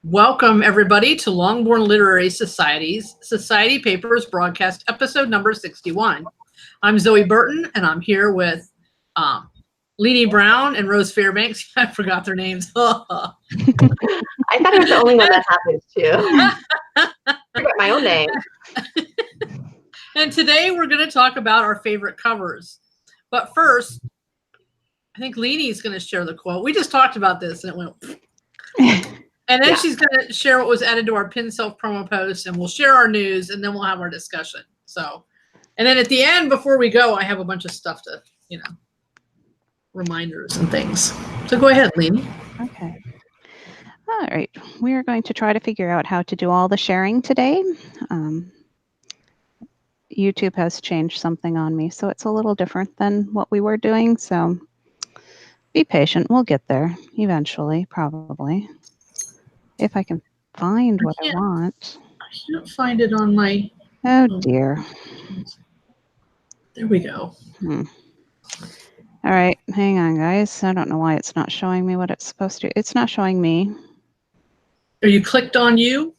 Welcome, everybody, to Longbourn Literary Society's Society Papers broadcast episode number 61. I'm Zoe Burton, and I'm here with Leenie Brown and Rose Fairbanks. I forgot their names. I thought I was the only one that happens to. I forgot my own name. And today we're going to talk about our favorite covers. But first, I think Lenie's going to share the quote. We just talked about this, and it went... And then she's going to share what was added to our Pin Self promo post, and we'll share our news, and then we'll have our discussion. So, and then at the end, before we go, I have a bunch of stuff to, reminders and things. So go ahead, Leenie. Okay. All right. We are going to try to figure out how to do all the sharing today. YouTube has changed something on me, so it's a little different than what we were doing. So be patient. We'll get there eventually, probably. If I can find what I want. I can't find it on my... Oh, dear. There we go. All right. Hang on, guys. I don't know why it's not showing me what it's supposed to. It's not showing me. Are you clicked on you?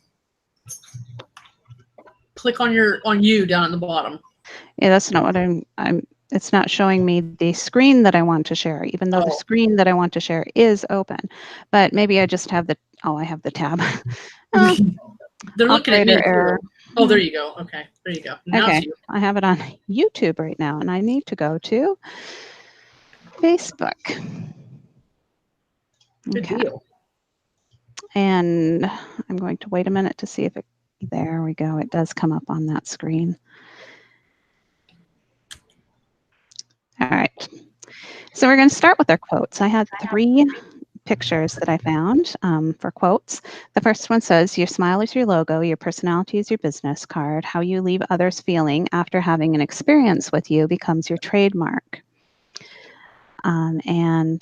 Click on you down at the bottom. Yeah, that's not what I'm. It's not showing me the screen that I want to share, even though the screen that I want to share is open. But maybe I just have I have the tab. They're looking at me. Error. Oh, there you go. Okay, there you go. Now okay, I have it on YouTube right now, and I need to go to Facebook. Good deal. And I'm going to wait a minute to see if it, there we go. It does come up on that screen. All right. So we're going to start with our quotes. I had 3 pictures that I found for quotes. The first one says, your smile is your logo, your personality is your business card. How you leave others feeling after having an experience with you becomes your trademark. And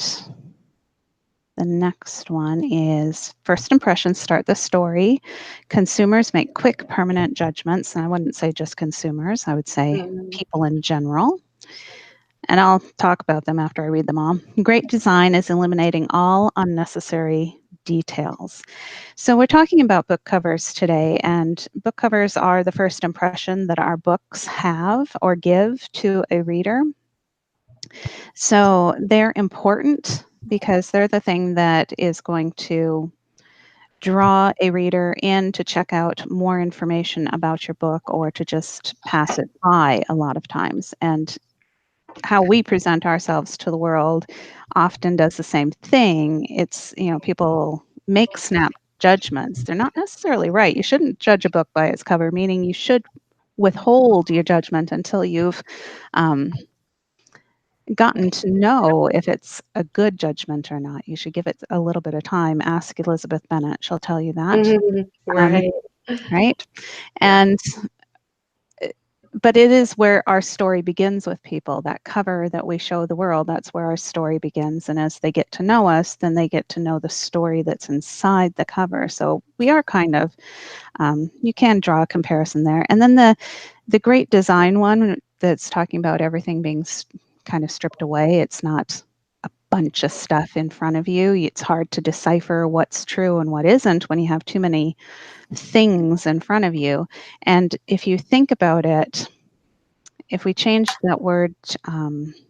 the next one is, first impressions start the story. Consumers make quick, permanent judgments. And I wouldn't say just consumers. I would say people in general. And I'll talk about them after I read them all. Great design is eliminating all unnecessary details. So we're talking about book covers today, and book covers are the first impression that our books have or give to a reader. So they're important because they're the thing that is going to draw a reader in to check out more information about your book or to just pass it by a lot of times. And how we present ourselves to the world often does the same thing. It's, people make snap judgments. They're not necessarily right. You shouldn't judge a book by its cover, meaning you should withhold your judgment until you've gotten to know if it's a good judgment or not. You should give it a little bit of time. Ask Elizabeth Bennet. She'll tell you that. Right. Right. And but it is where our story begins with people. That cover that we show the world, that's where our story begins. And as they get to know us, then they get to know the story that's inside the cover. So we are kind of, you can draw a comparison there. And then the great design one that's talking about everything being kind of stripped away. It's not a bunch of stuff in front of you. It's hard to decipher what's true and what isn't when you have too many things in front of you. And if you think about it, if we change that word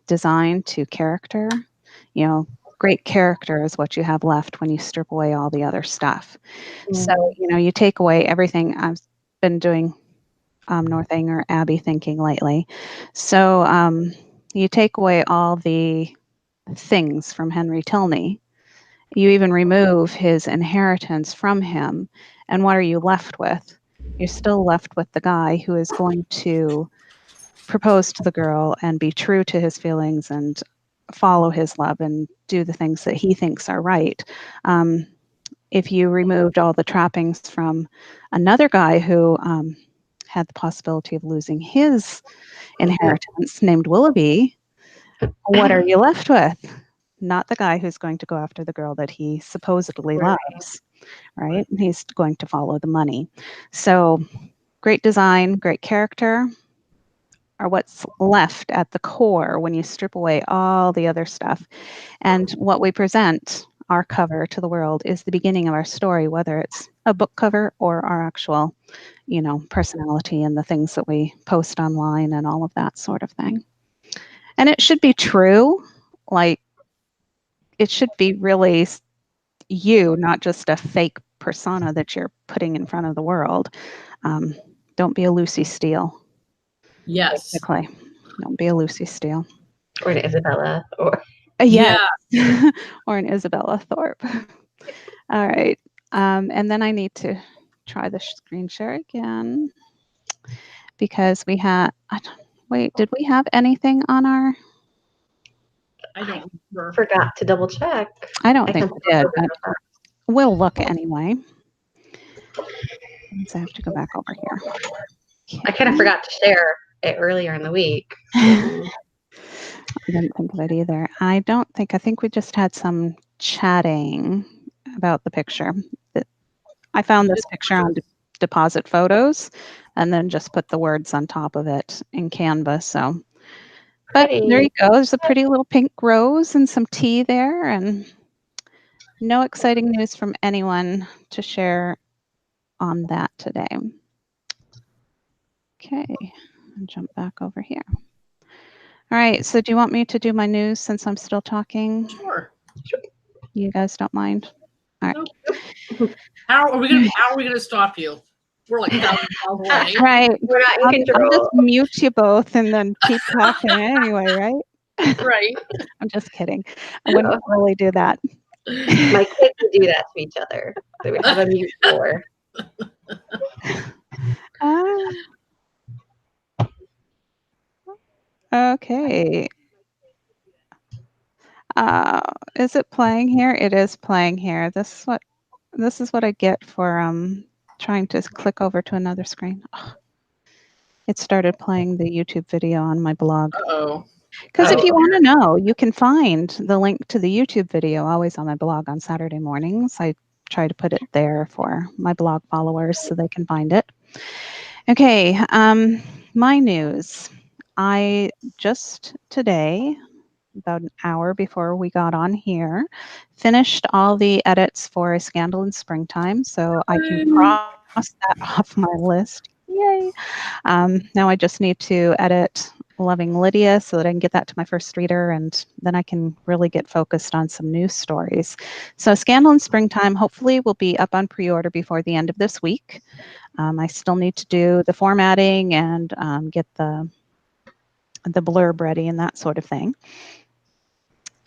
design to character, great character is what you have left when you strip away all the other stuff. So, you take away everything. I've been doing Northanger Abbey thinking lately. So you take away all the things from Henry Tilney. You even remove his inheritance from him. And what are you left with? You're still left with the guy who is going to propose to the girl and be true to his feelings and follow his love and do the things that he thinks are right. If you removed all the trappings from another guy who had the possibility of losing his inheritance, named Willoughby, what are you left with? Not the guy who's going to go after the girl that he supposedly loves, right? He's going to follow the money. So great design, great character are what's left at the core when you strip away all the other stuff. And what we present our cover to the world is the beginning of our story, whether it's a book cover or our actual, personality and the things that we post online and all of that sort of thing. And it should be true. Like, it should be really you, not just a fake persona that you're putting in front of the world. Don't be a Lucy Steele. Yes. Basically. Don't be a Lucy Steele. Or an Isabella. Or Yeah. Or an Isabella Thorpe. All right. And then I need to try the screen share again because we had, wait, did we have anything on our? I don't remember. Forgot to double check. I don't think we did, but we'll look anyway. So I have to go back over here. Okay. I kind of forgot to share it earlier in the week. I didn't think of it either. I think we just had some chatting about the picture. I found this picture on Deposit Photos and then just put the words on top of it in Canva. So, but there you go. There's a pretty little pink rose and some tea there, and no exciting news from anyone to share on that today. Okay, I'll jump back over here. All right, so do you want me to do my news since I'm still talking? Sure. You guys don't mind? All right. Nope. How are we gonna stop you? We're like thousands of miles away. Right. We're not in control. I'll just mute you both and then keep talking anyway, right? Right. I'm just kidding. I wouldn't really do that. My kids would do that to each other. They would have a mute floor. Okay. Is it playing here? It is playing here. This is what I get for trying to click over to another screen. Oh, it started playing the YouTube video on my blog. Uh-oh. Because if you want to know, you can find the link to the YouTube video always on my blog on Saturday mornings. I try to put it there for my blog followers so they can find it. Okay, my news. I just today, about an hour before we got on here, finished all the edits for A Scandal in Springtime, so I can cross that off my list. Yay! Now I just need to edit Loving Lydia so that I can get that to my first reader, and then I can really get focused on some news stories. So Scandal in Springtime hopefully will be up on pre-order before the end of this week. I still need to do the formatting and get the blurb ready and that sort of thing.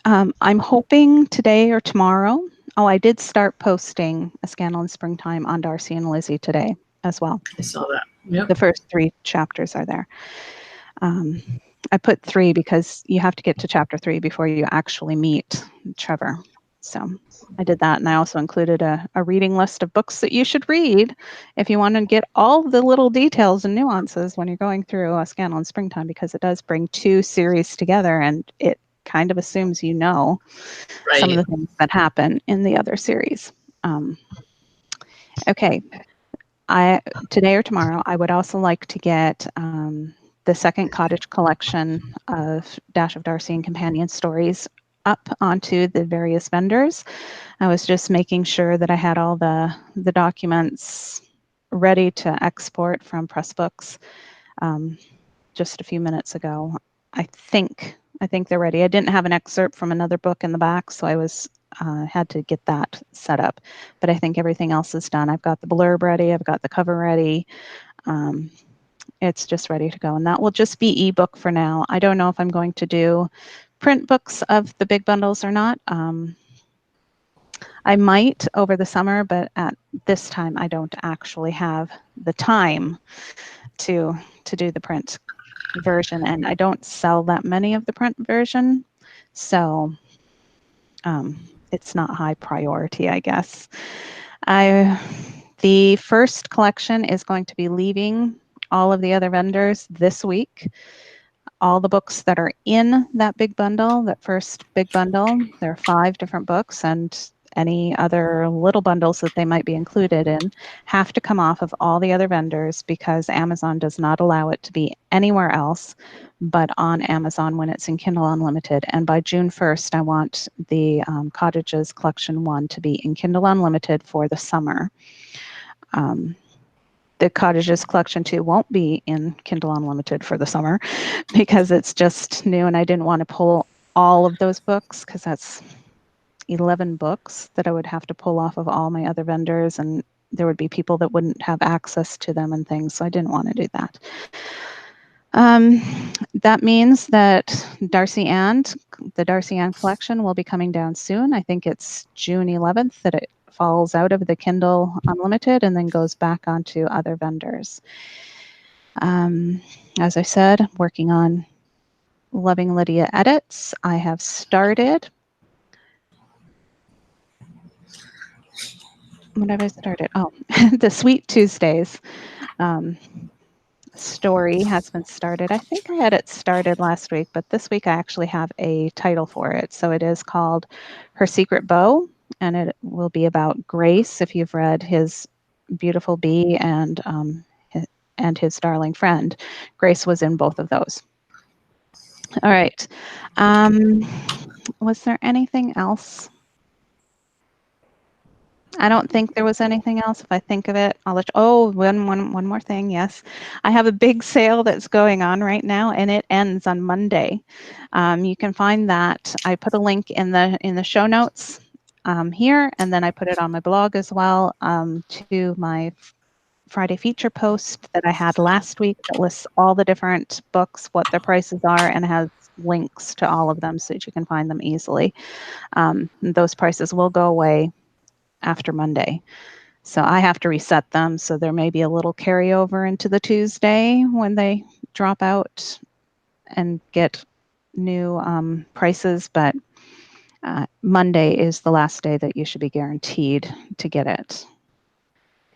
I'm hoping today or tomorrow. Oh, I did start posting A Scandal in Springtime on Darcy and Lizzie today as well. I saw that. Yep. The first 3 chapters are there. I put 3 because you have to get to chapter 3 before you actually meet Trevor. So I did that, and I also included a reading list of books that you should read if you want to get all the little details and nuances when you're going through A Scandal in Springtime, because it does bring 2 series together, and it kind of assumes you know some of the things that happen in the other series. Okay. Today or tomorrow, I would also like to get the second cottage collection of Dash of Darcy and Companion stories up onto the various vendors. I was just making sure that I had all the documents ready to export from Pressbooks just a few minutes ago. I think they're ready. I didn't have an excerpt from another book in the back, so I was had to get that set up. But I think everything else is done. I've got the blurb ready. I've got the cover ready. It's just ready to go. And that will just be ebook for now. I don't know if I'm going to do print books of the big bundles or not. I might over the summer, but at this time, I don't actually have the time to do the print version, and I don't sell that many of the print version, so it's not high priority, I guess. The first collection is going to be leaving all of the other vendors this week. All the books that are in that big bundle, that first big bundle, there are 5 different books, and any other little bundles that they might be included in have to come off of all the other vendors because Amazon does not allow it to be anywhere else but on Amazon when it's in Kindle Unlimited. And by June 1st, I want the Cottages Collection 1 to be in Kindle Unlimited for the summer. The Cottages Collection 2 won't be in Kindle Unlimited for the summer because it's just new, and I didn't want to pull all of those books because that's 11 books that I would have to pull off of all my other vendors, and there would be people that wouldn't have access to them and things, so I didn't want to do that. That means that the Darcy Ann collection will be coming down soon. I think it's June 11th that it falls out of the Kindle Unlimited and then goes back onto other vendors. As I said, working on Loving Lydia edits. I have started. What have I started? Oh, the Sweet Tuesdays story has been started. I think I had it started last week, but this week I actually have a title for it. So it is called Her Secret Beau, and it will be about Grace. If you've read his Beautiful Bee and His Darling Friend, Grace was in both of those. All right. Was there anything else? I don't think there was anything else. If I think of it, I'll let you. Oh, one more thing. Yes, I have a big sale that's going on right now, and it ends on Monday. You can find that. I put a link in the show notes here, and then I put it on my blog as well to my Friday feature post that I had last week that lists all the different books, what their prices are, and has links to all of them so that you can find them easily. Those prices will go away after Monday. So I have to reset them. So there may be a little carryover into the Tuesday when they drop out and get new prices. But Monday is the last day that you should be guaranteed to get it.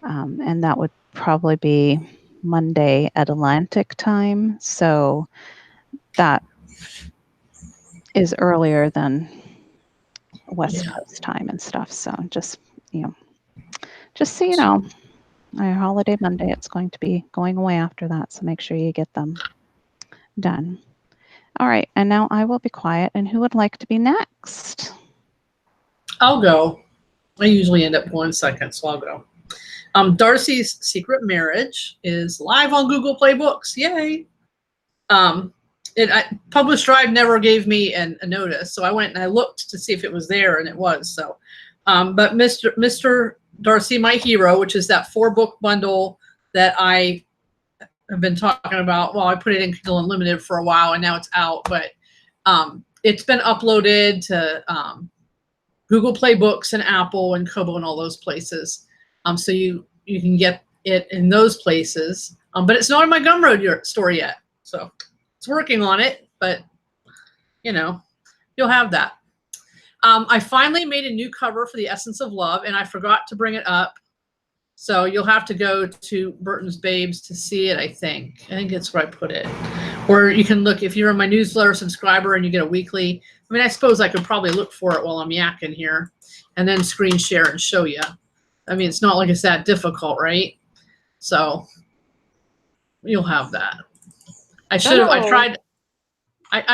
And that would probably be Monday at Atlantic time. So that is earlier than West Coast time and stuff. So just so you know, our holiday Monday, it's going to be going away after that. So make sure you get them done. All right. And now I will be quiet. And who would like to be next? I'll go. I usually end up going second, so I'll go. Darcy's Secret Marriage is live on Google Play Books. Yay. Published Drive never gave me a notice. So I went and I looked to see if it was there, and it was. So, but Mr. Darcy, My Hero, which is that 4-book bundle that I have been talking about. Well, I put it in Kindle Unlimited for a while, and now it's out. But it's been uploaded to Google Play Books and Apple and Kobo and all those places. So you can get it in those places. But it's not in my Gumroad store yet. So it's working on it. But, you'll have that. I finally made a new cover for The Essence of Love, and I forgot to bring it up. So you'll have to go to Burton's Babes to see it, I think. I think that's where I put it. Or you can look, if you're a my newsletter subscriber and you get a weekly. I mean, I suppose I could probably look for it while I'm yakking here and then screen share and show you. I mean, it's not like it's that difficult, right? So you'll have that. I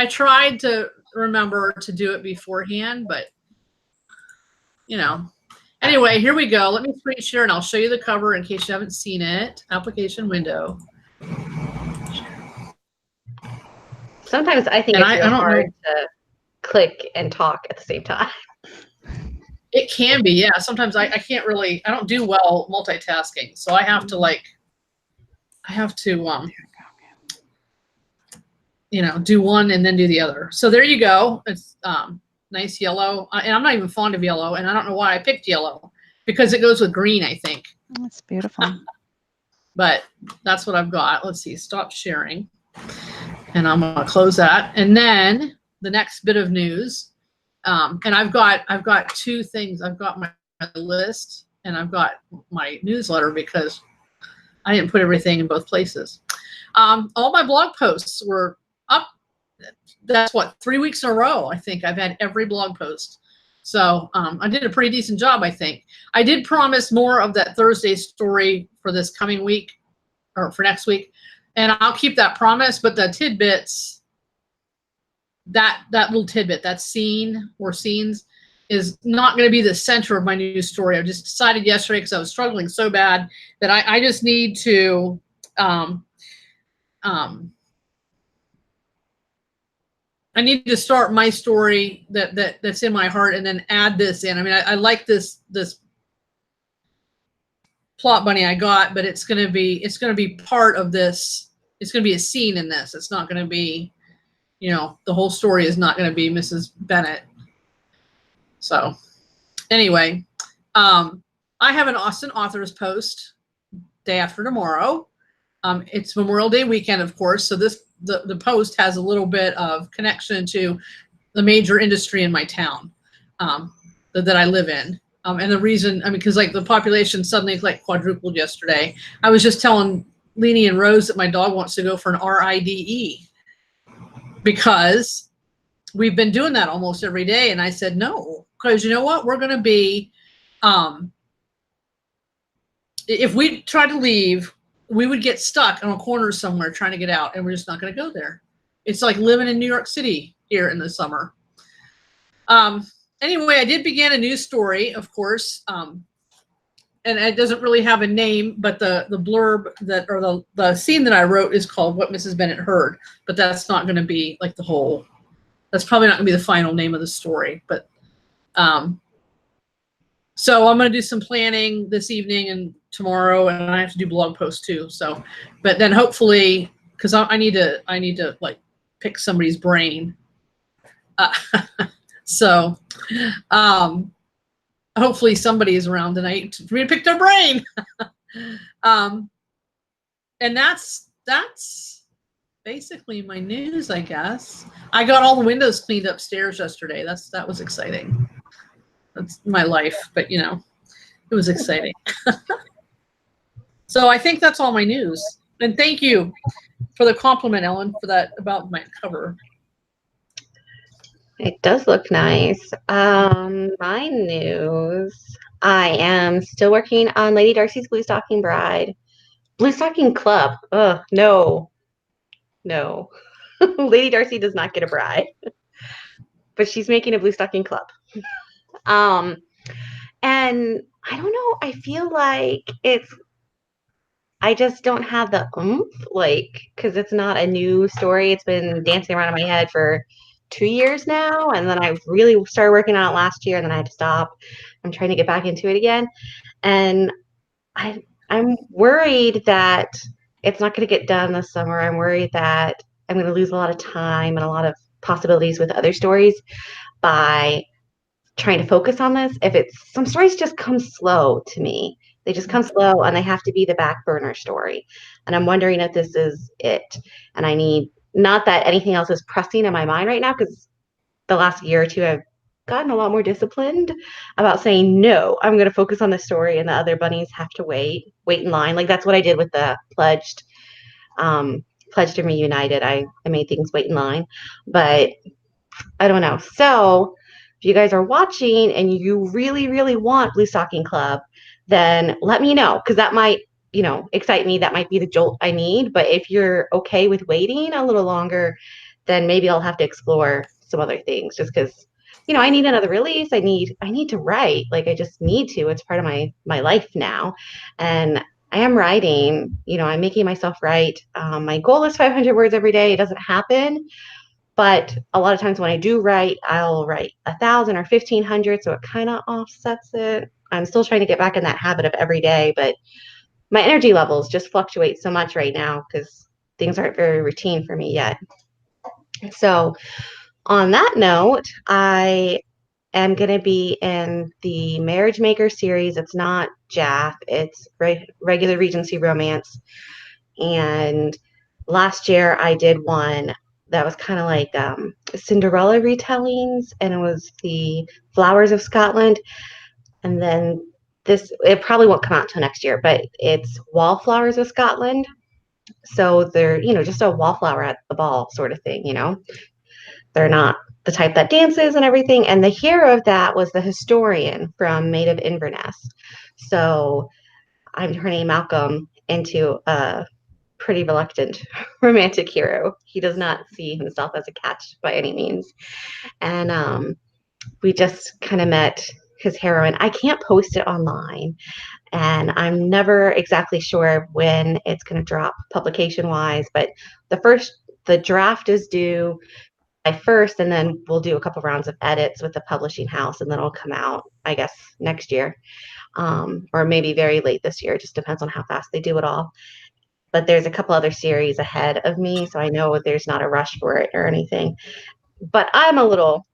tried to remember to do it beforehand, but anyway, here we go. Let me screen share and I'll show you the cover in case you haven't seen it. Application window. Sometimes I think it's really hard to click and talk at the same time. It can be, yeah. Sometimes I can't really, I don't do well multitasking. So I have to do one and then do the other. So there you go. It's nice yellow. And I'm not even fond of yellow. And I don't know why I picked yellow because it goes with green, I think. That's beautiful. But that's what I've got. Let's see, stop sharing. And I'm going to close that. And then the next bit of news. And I've got two things. I've got my list and I've got my newsletter because I didn't put everything in both places. All my blog posts were up. That's 3 weeks in a row. I think I've had every blog post. So I did a pretty decent job, I think. I did promise more of that Thursday story for this coming week or for next week. And I'll keep that promise, but the tidbits, that little tidbit, that scene or scenes, is not going to be the center of my new story. I just decided yesterday, because I was struggling so bad, that I just need to I need to start my story that's in my heart, and then add this in. I mean, I like this plot bunny I got, but it's gonna be part of this. It's gonna be a scene in this. It's not gonna be, the whole story is not gonna be Mrs. Bennett. So anyway, I have an Austin Authors post day after tomorrow. It's Memorial Day weekend, of course, so the post has a little bit of connection to the major industry in my town that I live in. And the reason, because like the population suddenly like quadrupled yesterday. I was just telling Leenie and Rose that my dog wants to go for an RIDE, because we've been doing that almost every day. And I said, no, because you know what? We're going to be, if we try to leave, we would get stuck on a corner somewhere trying to get out, and we're just not going to go there. It's like living in New York City here in the summer. Anyway, I did begin a new story, of course, and it doesn't really have a name, but the blurb the scene that I wrote is called What Mrs. Bennett Heard, but that's not going to be like that's probably not going to be the final name of the story. But so I'm going to do some planning this evening and tomorrow, and I have to do blog posts too. So, but then hopefully, because I need to like pick somebody's brain. So hopefully somebody is around tonight for me to pick their brain. And that's basically my news, I guess. I got all the windows cleaned upstairs yesterday. That was exciting. That's my life, but it was exciting. So I think that's all my news. And thank you for the compliment, Ellen, for that about my cover. It does look nice. My news. I am still working on Lady Darcy's Blue Stocking Bride. Blue Stocking Club. Ugh, no. Lady Darcy does not get a bride. But she's making a Blue Stocking Club. And I don't know, I feel like I just don't have the oomph, because it's not a new story. It's been dancing around in my head for 2 years now, and then I really started working on it last year, and then I had to stop. I'm trying to get back into it again, and I'm worried that it's not going to get done this summer. I'm worried that I'm going to lose a lot of time and a lot of possibilities with other stories by trying to focus on this. Some stories just come slow to me. They just come slow, and they have to be the back burner story. And I'm wondering if this is it. And I need, not that anything else is pressing in my mind right now, because the last year or two I've gotten a lot more disciplined about saying, no, I'm going to focus on the story, and the other bunnies have to wait in line. Like that's what I did with the Pledged and Reunited. I made things wait in line, but I don't know. So if you guys are watching and you really, really want Blue Stocking Club, then let me know, because that might, excite me. That might be the jolt I need. But if you're okay with waiting a little longer, then maybe I'll have to explore some other things, just because, I need another release. I need to write. Like I just need to. It's part of my life now. And I am writing, I'm making myself write. My goal is 500 words every day. It doesn't happen. But a lot of times when I do write, I'll write 1,000 or 1,500, so it kind of offsets it. I'm still trying to get back in that habit of every day, but my energy levels just fluctuate so much right now because things aren't very routine for me yet. So on that note, I am going to be in the Marriage Maker series. It's not JAF, it's regular Regency romance. And last year I did one that was kind of like Cinderella retellings, and it was the Flowers of Scotland. And then it probably won't come out till next year, but it's Wallflowers of Scotland. So they're, just a wallflower at the ball sort of thing, They're not the type that dances and everything. And the hero of that was the historian from Maid of Inverness. So I'm turning Malcolm into a pretty reluctant romantic hero. He does not see himself as a catch by any means. And we just kind of met his heroine. I can't post it online, and I'm never exactly sure when it's going to drop publication wise, but the draft is due by first, and then we'll do a couple rounds of edits with the publishing house, and then it'll come out, I guess, next year, or maybe very late this year. It just depends on how fast they do it all. But there's a couple other series ahead of me, so I know there's not a rush for it or anything. But I'm a little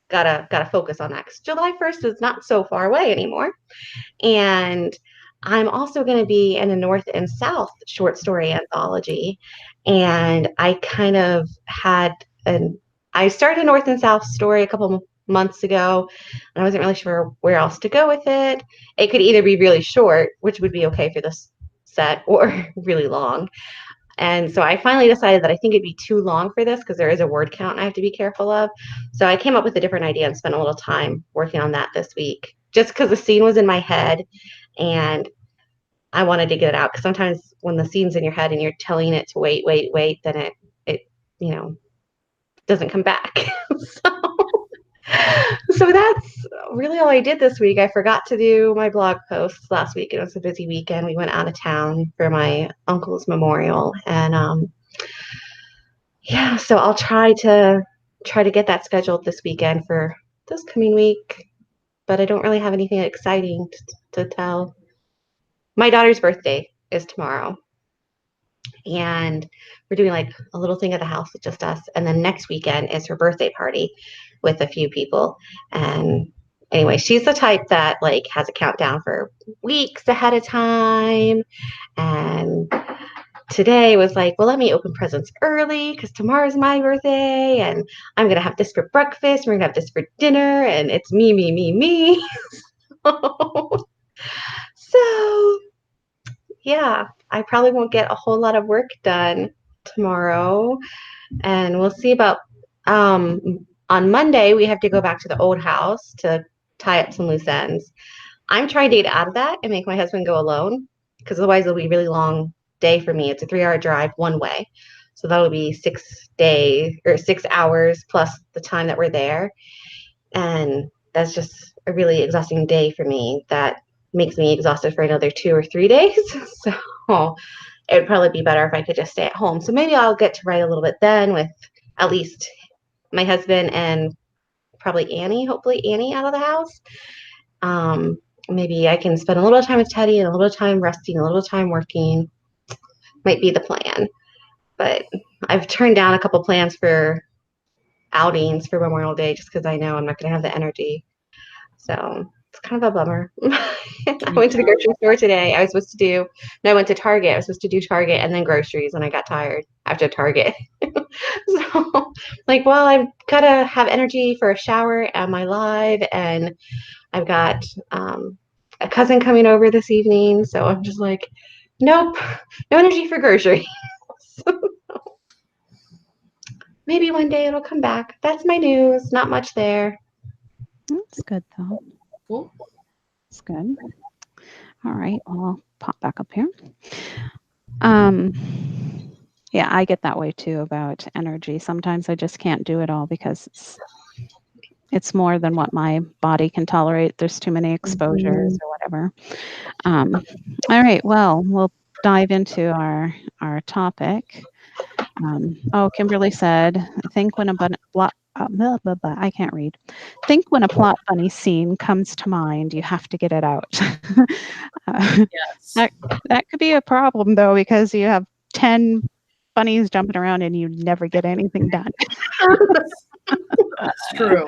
gotta focus on that because July 1st is not so far away anymore. And I'm also going to be in a North and South short story anthology. And I kind of I started a North and South story a couple months ago, and I wasn't really sure where else to go with it. It could either be really short, which would be okay for this set, or really long. And so I finally decided that I think it'd be too long for this because there is a word count I have to be careful of. So I came up with a different idea and spent a little time working on that this week, just because the scene was in my head and I wanted to get it out. Because sometimes when the scene's in your head and you're telling it to wait, then it doesn't come back. So that's really all I did this week. I forgot to do my blog posts last week. It was a busy weekend. We went out of town for my uncle's memorial, and yeah, so I'll try to get that scheduled this weekend for this coming week. But I don't really have anything exciting to tell. My daughter's birthday is tomorrow, and we're doing like a little thing at the house with just us. And then next weekend is her birthday party with a few people. And anyway, she's the type that like has a countdown for weeks ahead of time. And today was like, well, let me open presents early because tomorrow's my birthday, and I'm gonna have this for breakfast. We're gonna have this for dinner, and it's me. So yeah, I probably won't get a whole lot of work done tomorrow, and we'll see about on Monday we have to go back to the old house to tie up some loose ends. I'm trying to get out of that and make my husband go alone because otherwise it'll be a really long day for me. It's a 3-hour drive one way, so that'll be 6 hours plus the time that we're there, and that's just a really exhausting day for me. That makes me exhausted for another 2 or 3 days. So it would probably be better if I could just stay at home. So maybe I'll get to write a little bit then with at least my husband and probably Annie, hopefully Annie out of the house. Maybe I can spend a little time with Teddy and a little time resting, a little time working. Might be the plan. But I've turned down a couple plans for outings for Memorial Day just because I know I'm not going to have the energy. So it's kind of a bummer. I went to the grocery store today. I went to Target. I was supposed to do Target and then groceries, and I got tired after Target. So like, well, I've got to have energy for a shower and my live, and I've got a cousin coming over this evening. So I'm just like, nope, no energy for groceries. Maybe one day it'll come back. That's my news. Not much there. That's good, though. Cool. That's good. All right. Well, I'll pop back up here. Yeah, I get that way too about energy. Sometimes I just can't do it all because it's more than what my body can tolerate. There's too many exposures or whatever. All right. Well, we'll dive into our topic. Kimberly said, "Think when a I can't read. Think when a plot bunny scene comes to mind, you have to get it out." Yes. That could be a problem though, because you have 10 bunnies jumping around and you never get anything done. That's true.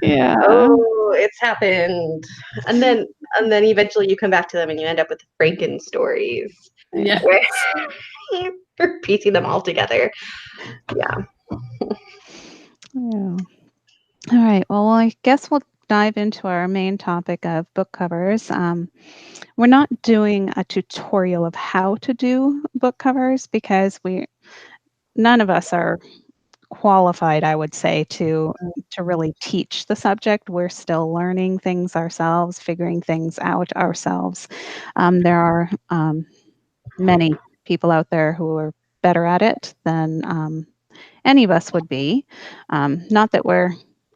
Yeah. Oh, it's happened. And then eventually you come back to them and you end up with Franken stories. Yeah. Where you're piecing them all together. Yeah. Yeah. All right. Well, I guess we'll dive into our main topic of book covers. We're not doing a tutorial of how to do book covers because none of us are qualified, I would say, to really teach the subject. We're still learning things ourselves, figuring things out ourselves. There are many people out there who are better at it than any of us would be. Not that we're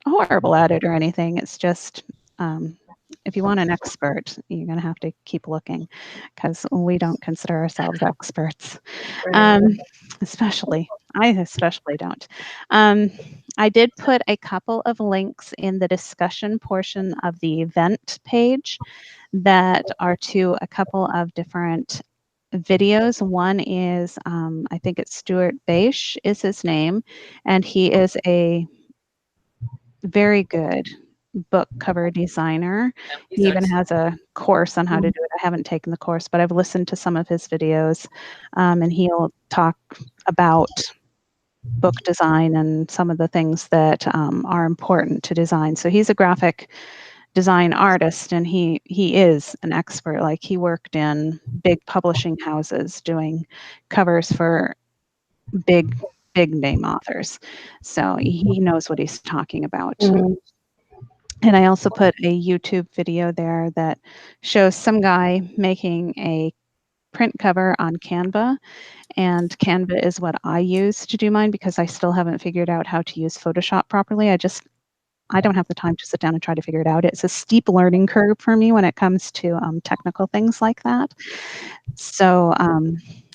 horrible at it or anything. It's just if you want an expert, you're going to have to keep looking because we don't consider ourselves experts. Especially, I especially don't. I did put a couple of links in the discussion portion of the event page that are to a couple of different videos. One is, I think it's Stuart Beisch is his name, and he is a very good book cover designer. He's He even excellent. has a course on how to do it. I haven't taken the course, but I've listened to some of his videos, and he'll talk about book design and some of the things that are important to design. So he's a graphic design artist, and he is an expert. Like, he worked in big publishing houses doing covers for big name authors, so he knows what he's talking about. And I also put a YouTube video there that shows some guy making a print cover on Canva, and Canva is what I use to do mine because I still haven't figured out how to use Photoshop properly. I don't have the time to sit down and try to figure it out. It's a steep learning curve for me when it comes to technical things like that. So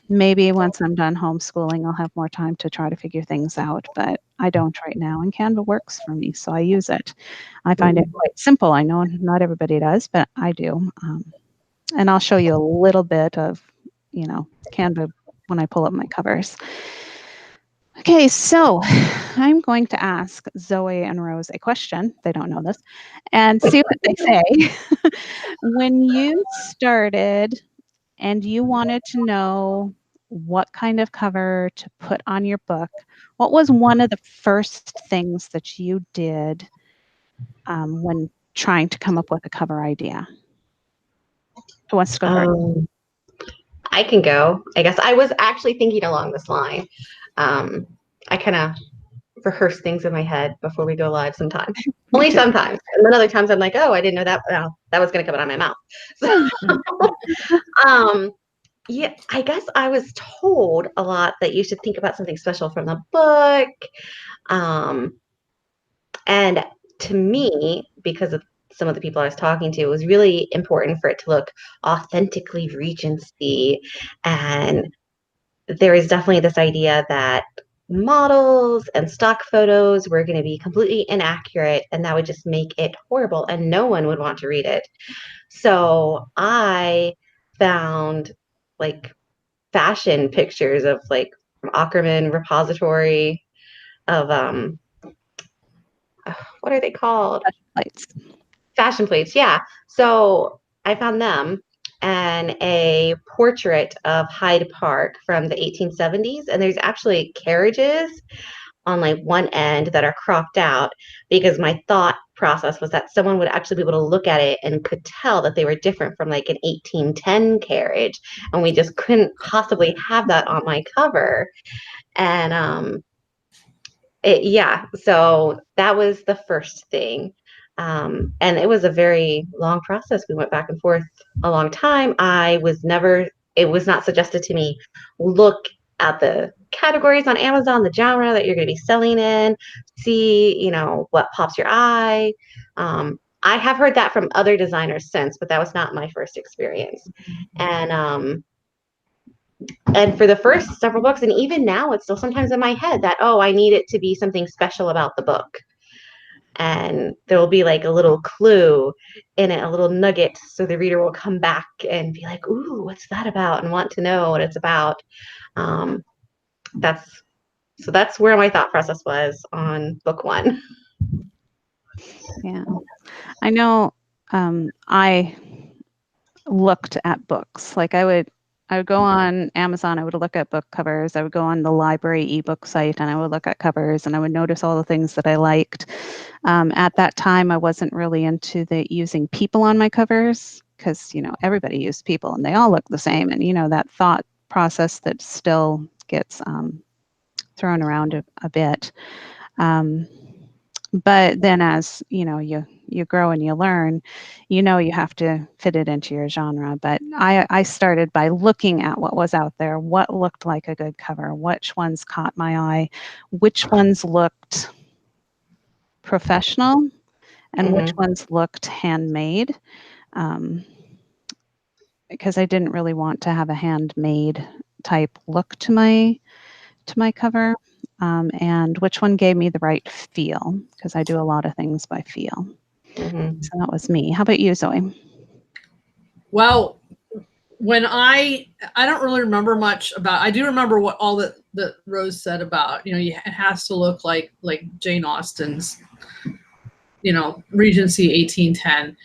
maybe once I'm done homeschooling, I'll have more time to try to figure things out, but I don't right now. And Canva works for me, so I use it. I find it quite simple. I know not everybody does, but I do. And I'll show you a little bit of, Canva when I pull up my covers. Okay, so I'm going to ask Zoe and Rose a question. They don't know this, and see what they say. When you started and you wanted to know what kind of cover to put on your book, what was one of the first things that you did when trying to come up with a cover idea? Who wants to go first? I can go. I guess I was actually thinking along this line. I kind of rehearse things in my head before we go live sometimes. Only too. sometimes. And then other times I'm like, oh, I didn't know that. Well, that was going to come out of my mouth. So, yeah, I guess I was told a lot that you should think about something special from the book. And to me, because of some of the people I was talking to, it was really important for it to look authentically Regency. And there is definitely this idea that models and stock photos were going to be completely inaccurate, and that would just make it horrible and no one would want to read it. So I found like fashion pictures of like from Ackerman repository of what are they called? Lights. Fashion plates, yeah. So I found them and a portrait of Hyde Park from the 1870s. And there's actually carriages on like one end that are cropped out because my thought process was that someone would actually be able to look at it and could tell that they were different from like an 1810 carriage. And we just couldn't possibly have that on my cover. And yeah, so that was the first thing. And it was a very long process. We went back and forth a long time. It was not suggested to me, look at the categories on Amazon, the genre that you're going to be selling in, see, what pops your eye. I have heard that from other designers since, but that was not my first experience. And for the first several books, and even now, it's still sometimes in my head that, oh, I need it to be something special about the book. And there will be like a little clue in it, a little nugget, so the reader will come back and be like, ooh, what's that about? And want to know what it's about. That's where my thought process was on book one. Yeah. I know I looked at books. Like I would go on Amazon, I would look at book covers. I would go on the library ebook site and I would look at covers and I would notice all the things that I liked. At that time, I wasn't really into the using people on my covers because, everybody used people and they all look the same. And, that thought process that still gets thrown around a bit. But then as you grow and you learn, you have to fit it into your genre. But I started by looking at what was out there, what looked like a good cover, which ones caught my eye, which ones looked professional, and which ones looked handmade. Because I didn't really want to have a handmade type look to my cover, and which one gave me the right feel, because I do a lot of things by feel. So that was me. How about you, Zoe? Well, when I don't really remember much about. I do remember what all that Rose said about it has to look like Jane Austen's Regency 1810.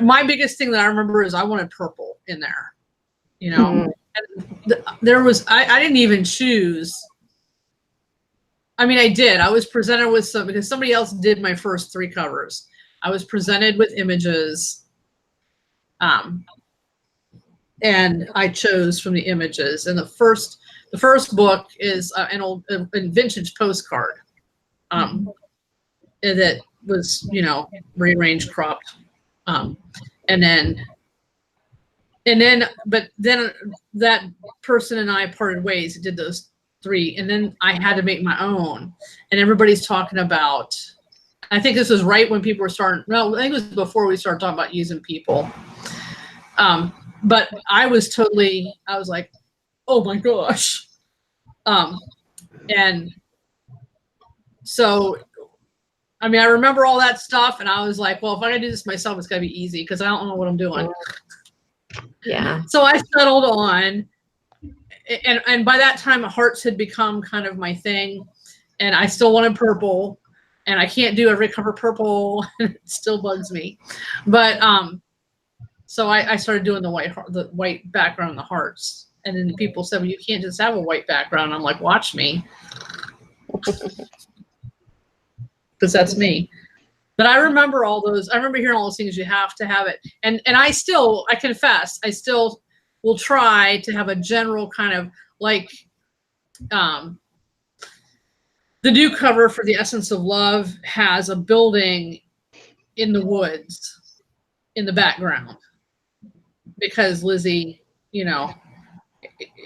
My biggest thing that I remember is I wanted purple in there. And there was I didn't even choose. I mean, I did. I was presented with some because somebody else did my first 3 covers. I was presented with images, and I chose from the images. And the first book is an old vintage postcard, that was rearranged, cropped, and then but then that person and I parted ways. Did those 3, and then I had to make my own. And everybody's talking about. I think this was right when people were starting. Well, I think it was before we started talking about using people. But I was like, oh my gosh. And so, I mean, I remember all that stuff, and I was like, well, if I gotta do this myself, it's gotta be easy because I don't know what I'm doing. Yeah. So I settled on, and by that time, hearts had become kind of my thing, and I still wanted purple, and I can't do every cover purple. It still bugs me, but so I started doing the white background, the hearts, and then people said, well, you can't just have a white background. I'm like, watch me, because that's me. But I remember all those. I remember hearing all those things. You have to have it, and I confess, I still will try to have a general kind of like, the new cover for The Essence of Love has a building in the woods in the background, because Lizzie,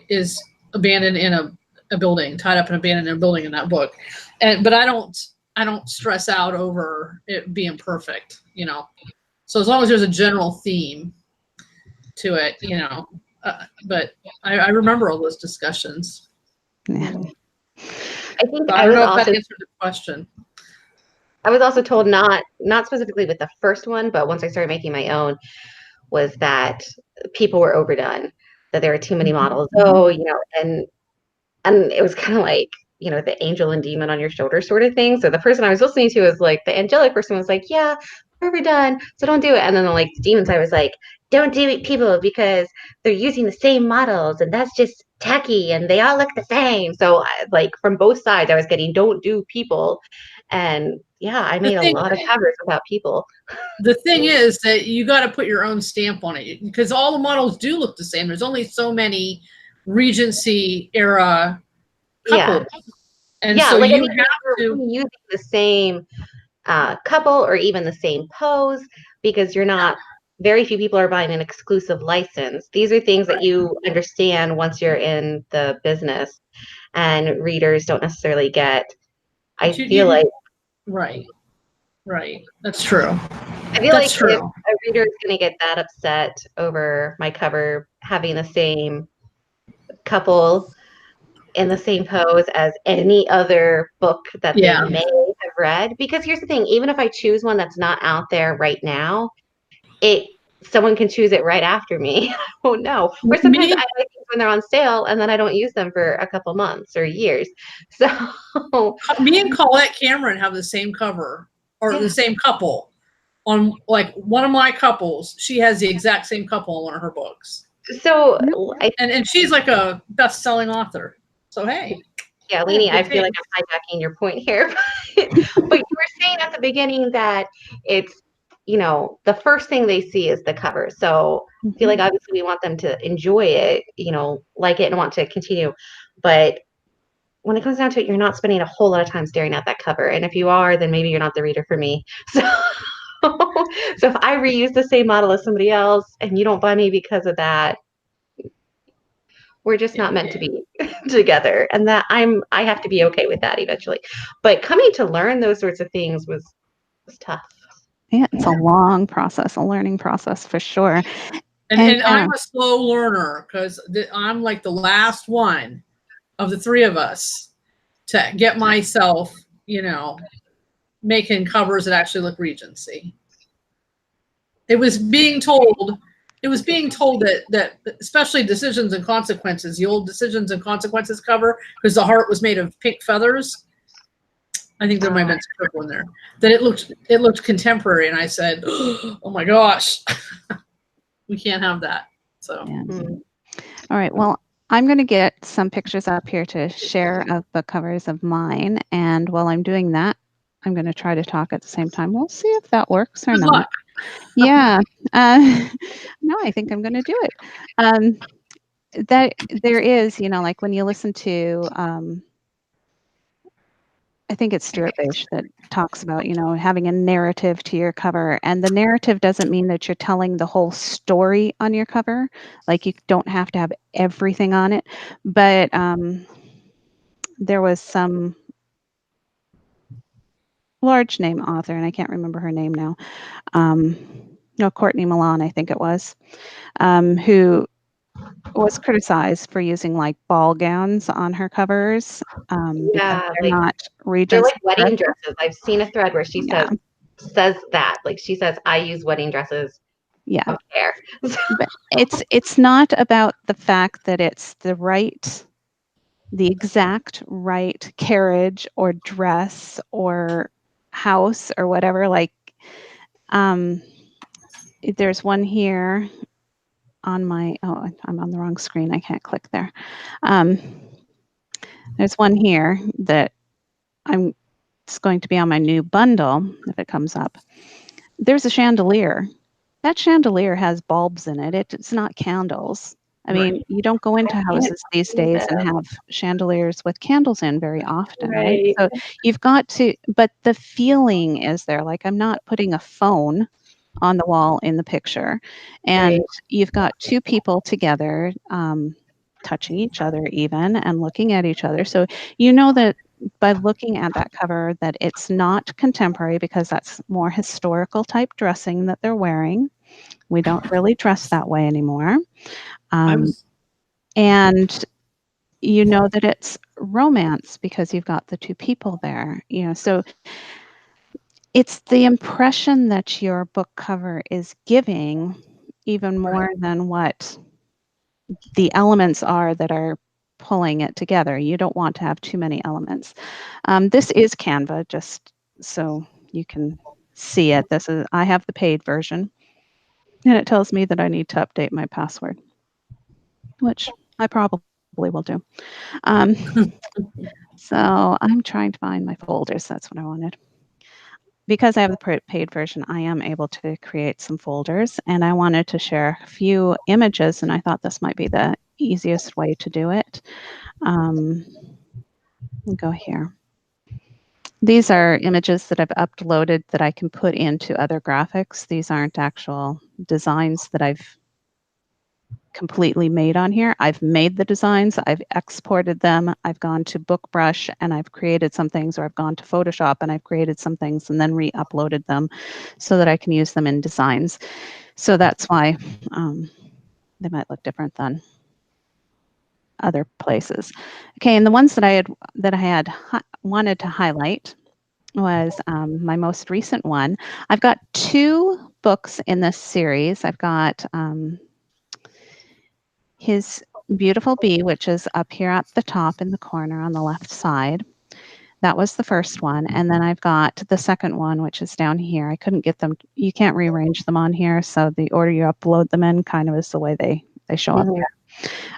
is abandoned in a building, tied up and abandoned in a building in that book. But I don't stress out over it being perfect, So as long as there's a general theme to it, but I remember all those discussions. Yeah. I think I don't know if that answered the question. I was also told not specifically with the first one, but once I started making my own, was that people were overdone, that there were too many models. Oh, and it was kind of like, the angel and demon on your shoulder sort of thing. So the person I was listening to was like, the angelic person was like, yeah, we're overdone, so don't do it. And then the demon side was like, don't do it, people, because they're using the same models and that's just tacky and they all look the same. So from both sides, I was getting don't do people. And yeah, I made a lot of covers without people. The thing is that you got to put your own stamp on it, because all the models do look the same. There's only so many Regency era couples. Yeah. And so you have to using the same couple or even the same pose, because you're not, very few people are buying an exclusive license. These are things that you understand once you're in the business, and readers don't necessarily get. I feel like right. That's true. I feel like if a reader is going to get that upset over my cover having the same couple in the same pose as any other book that they may have read, because here's the thing, even if I choose one that's not out there right now, someone can choose it right after me. I don't know. Or sometimes I like things when they're on sale and then I don't use them for a couple months or years. So me and Colette Cameron have the same cover, or the same couple on one of my couples. She has the exact same couple on one of her books. So and she's like a best-selling author. So hey. Yeah, Leenie, I feel like I'm hijacking your point here. But you were saying at the beginning that it's, the first thing they see is the cover. So I feel like obviously we want them to enjoy it, like it and want to continue. But when it comes down to it, you're not spending a whole lot of time staring at that cover. And if you are, then maybe you're not the reader for me. So, so if I reuse the same model as somebody else and you don't buy me because of that, we're just not meant to be together. And that I have to be okay with that eventually. But coming to learn those sorts of things was tough. Yeah, it's a long process, a learning process for sure. And I'm a slow learner because I'm like the last one of the three of us to get myself, making covers that actually look Regency. It was being told that especially Decisions and Consequences, the old Decisions and Consequences cover, because the heart was made of pink feathers. I think there might have been some purple in there. That it looked contemporary, and I said, "Oh my gosh, we can't have that." So, All right. Well, I'm going to get some pictures up here to share of book covers of mine, and while I'm doing that, I'm going to try to talk at the same time. We'll see if that works or good not. luck. Yeah. No, I think I'm going to do it. That there is, like when you listen to, I think it's Stuart Bache that talks about, having a narrative to your cover. And the narrative doesn't mean that you're telling the whole story on your cover. Like you don't have to have everything on it. But there was some large name author, and I can't remember her name now. No, Courtney Milan, I think it was, who was criticized for using like ball gowns on her covers. Because they're not They're Regency like wedding dresses. dresses. I've seen a thread where she Yeah. says that. Like she says, I use wedding dresses. Yeah. Compare. But it's not about the fact that it's the exact right carriage or dress or house or whatever. Like, there's one here on my, I'm on the wrong screen. I can't click there. There's one here that it's going to be on my new bundle if it comes up. There's a chandelier. That chandelier has bulbs in it. It's not candles. I mean, you don't go into houses these days and have chandeliers with candles in very often, right? So you've got to, but the feeling is there. Like I'm not putting a phone on the wall in the picture, and you've got two people together, touching each other even and looking at each other. So you know that by looking at that cover that it's not contemporary because that's more historical type dressing that they're wearing. We don't really dress that way anymore. And you know that it's romance because you've got the two people there, so it's the impression that your book cover is giving even more than what the elements are that are pulling it together. You don't want to have too many elements. This is Canva, just so you can see it. I have the paid version, and it tells me that I need to update my password, which I probably will do. So I'm trying to find my folders. That's what I wanted. Because I have the paid version, I am able to create some folders, and I wanted to share a few images, and I thought this might be the easiest way to do it. We'll go here. These are images that I've uploaded that I can put into other graphics. These aren't actual designs that I've completely made on here. I've made the designs, I've exported them, I've gone to BookBrush and I've created some things, or I've gone to Photoshop and I've created some things and then re-uploaded them so that I can use them in designs. So that's why they might look different than other places. Okay, and the ones that I had wanted to highlight was my most recent one. I've got two books in this series. I've got his Beautiful Bee, which is up here at the top in the corner on the left side. That was the first one. And then I've got the second one, which is down here. I couldn't get them. You can't rearrange them on here. So the order you upload them in kind of is the way they show up here.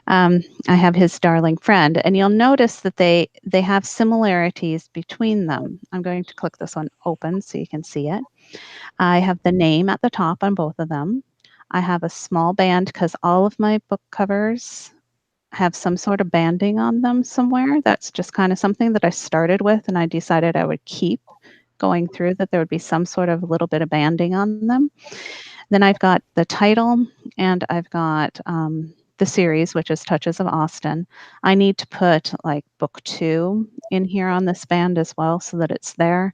I have His Darling Friend, and you'll notice that they have similarities between them. I'm going to click this one open so you can see it. I have the name at the top on both of them. I have a small band because all of my book covers have some sort of banding on them somewhere. That's just kind of something that I started with, and I decided I would keep going through, that there would be some sort of little bit of banding on them. Then I've got the title, and I've got the series, which is Touches of Austin. I need to put like book 2 in here on this band as well, so that it's there.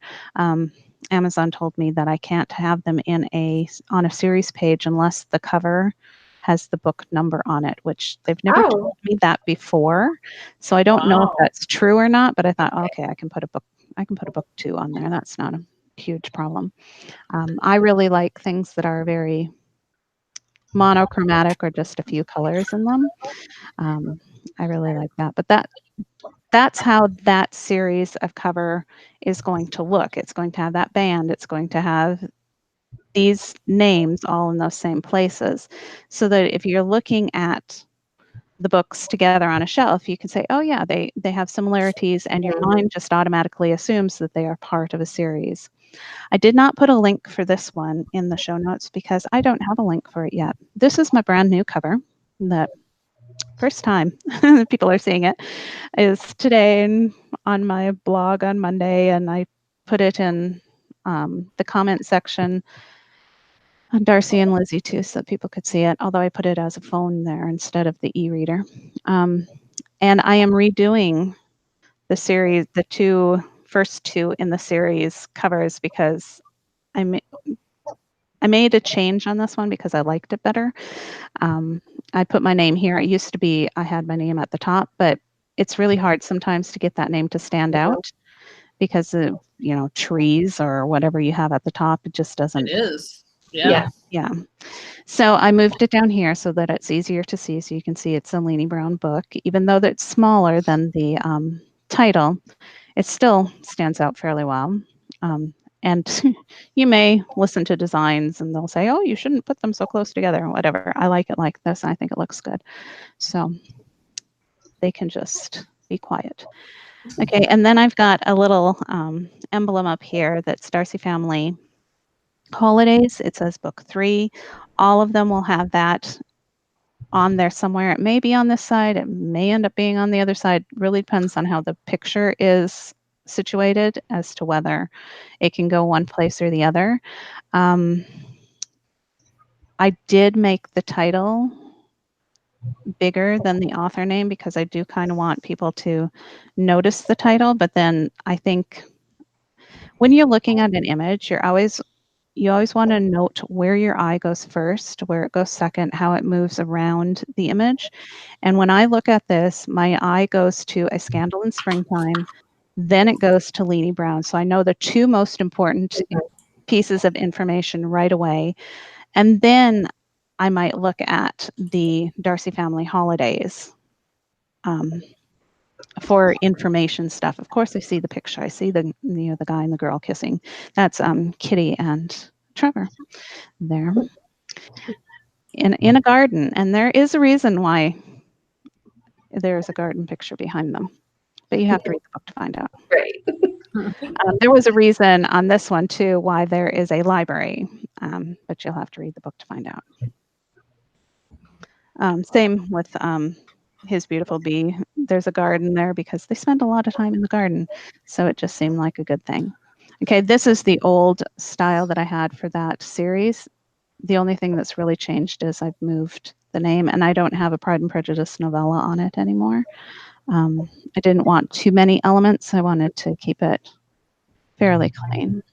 Amazon told me that I can't have them on a series page unless the cover has the book number on it, which they've never told me that before. So I don't know if that's true or not, but I thought, okay, I can put a book 2 on there. That's not a huge problem. I really like things that are very monochromatic or just a few colors in them. I really like that. But that's how that series of cover is going to look. It's going to have that band. It's going to have these names all in those same places, so that if you're looking at the books together on a shelf, you can say, oh yeah, they have similarities, and your mind just automatically assumes that they are part of a series. I did not put a link for this one in the show notes because I don't have a link for it yet. This is my brand new cover. The first time people are seeing it is today and on my blog on Monday, and I put it in the comment section on Darcy and Lizzie too, so that people could see it, although I put it as a phone there instead of the e-reader. And I am redoing the series, the first two in the series covers, because I made a change on this one because I liked it better. I put my name here. It used to be I had my name at the top, but it's really hard sometimes to get that name to stand out because of, trees or whatever you have at the top. It just doesn't. It is. Yeah. Yeah. So I moved it down here so that it's easier to see. So you can see it's a Leenie Brown book. Even though it's smaller than the title, it still stands out fairly well. And you may listen to designs and they'll say, oh, you shouldn't put them so close together or whatever. I like it like this. And I think it looks good. So they can just be quiet. Okay. And then I've got a little emblem up here that's Darcy Family Holidays. It says book 3. All of them will have that on there somewhere. It may be on this side. It may end up being on the other side. Really depends on how the picture is situated as to whether it can go one place or the other. I did make the title bigger than the author name because I do kind of want people to notice the title. But then I think when you're looking at an image, you always want to note where your eye goes first, where it goes second, how it moves around the image. And when I look at this, my eye goes to A Scandal in Springtime, then it goes to Leenie Brown. So I know the 2 most important pieces of information right away. And then I might look at the Darcy Family Holidays for information stuff. Of course, I see the picture. I see the guy and the girl kissing. That's Kitty and Trevor there in a garden, and there is a reason why there's a garden picture behind them, but you have to read the book to find out. Right. There was a reason on this one too why there is a library, but you'll have to read the book to find out. Same with His Beautiful Bee. There's a garden there because they spend a lot of time in the garden, so it just seemed like a good thing. Okay, this is the old style that I had for that series. The only thing that's really changed is I've moved the name, and I don't have a Pride and Prejudice novella on it anymore. I didn't want too many elements. I wanted to keep it fairly clean.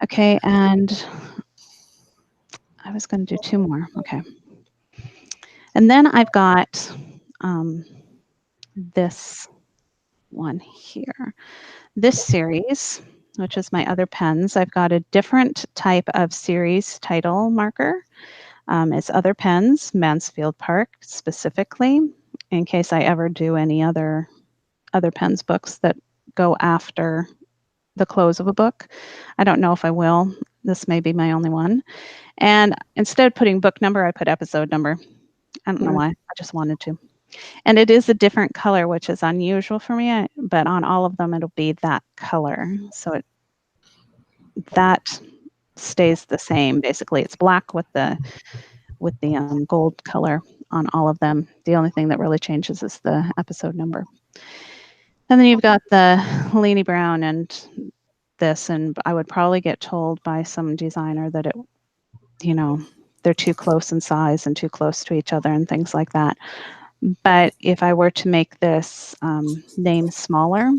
Okay, and I was going to do 2 more. Okay. And then I've got this one here. This series, which is my other pens, I've got a different type of series title marker. It's Other Pens, Mansfield Park specifically, in case I ever do any other pens books that go after the close of a book. I don't know if I will. This may be my only one. And instead of putting book number, I put episode number. I don't know why. I just wanted to. And it is a different color, which is unusual for me, but on all of them, it'll be that color. So that stays the same. Basically, it's black with the with the gold color on all of them. The only thing that really changes is the episode number. And then you've got the Leenie Brown and this, and I would probably get told by some designer that it, you know, they're too close in size and too close to each other and things like that. But if I were to make this name smaller,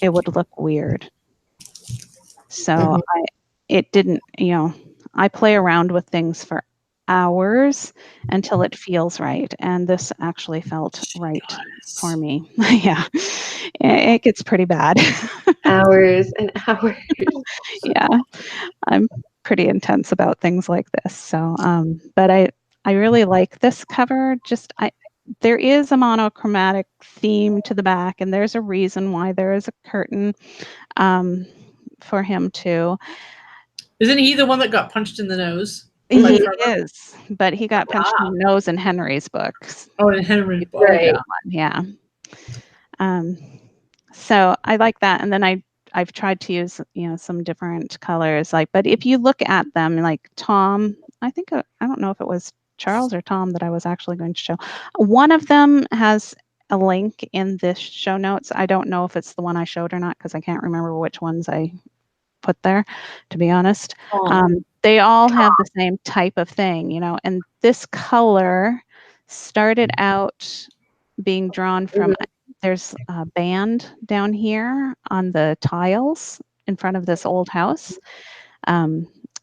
it would look weird. So it didn't, I play around with things for hours until it feels right. And this actually felt right for me. Yeah, it gets pretty bad. Hours and hours. Yeah, I'm pretty intense about things like this. So, but I really like this cover. There is a monochromatic theme to the back, and there's a reason why there is a curtain for him too. Isn't he the one that got punched in the nose? He is, but he got punched in the nose in Henry's books. Oh, in Henry's book. Right. Yeah. So I like that, and then I've tried to use some different colors, but if you look at them, like Tom, I don't know if it was Charles or Tom that I was actually going to show. One of them has a link in this show notes. I don't know if it's the one I showed or not because I can't remember which ones I put there, to be honest. They all have the same type of thing, and this color started out being drawn from, there's a band down here on the tiles in front of this old house.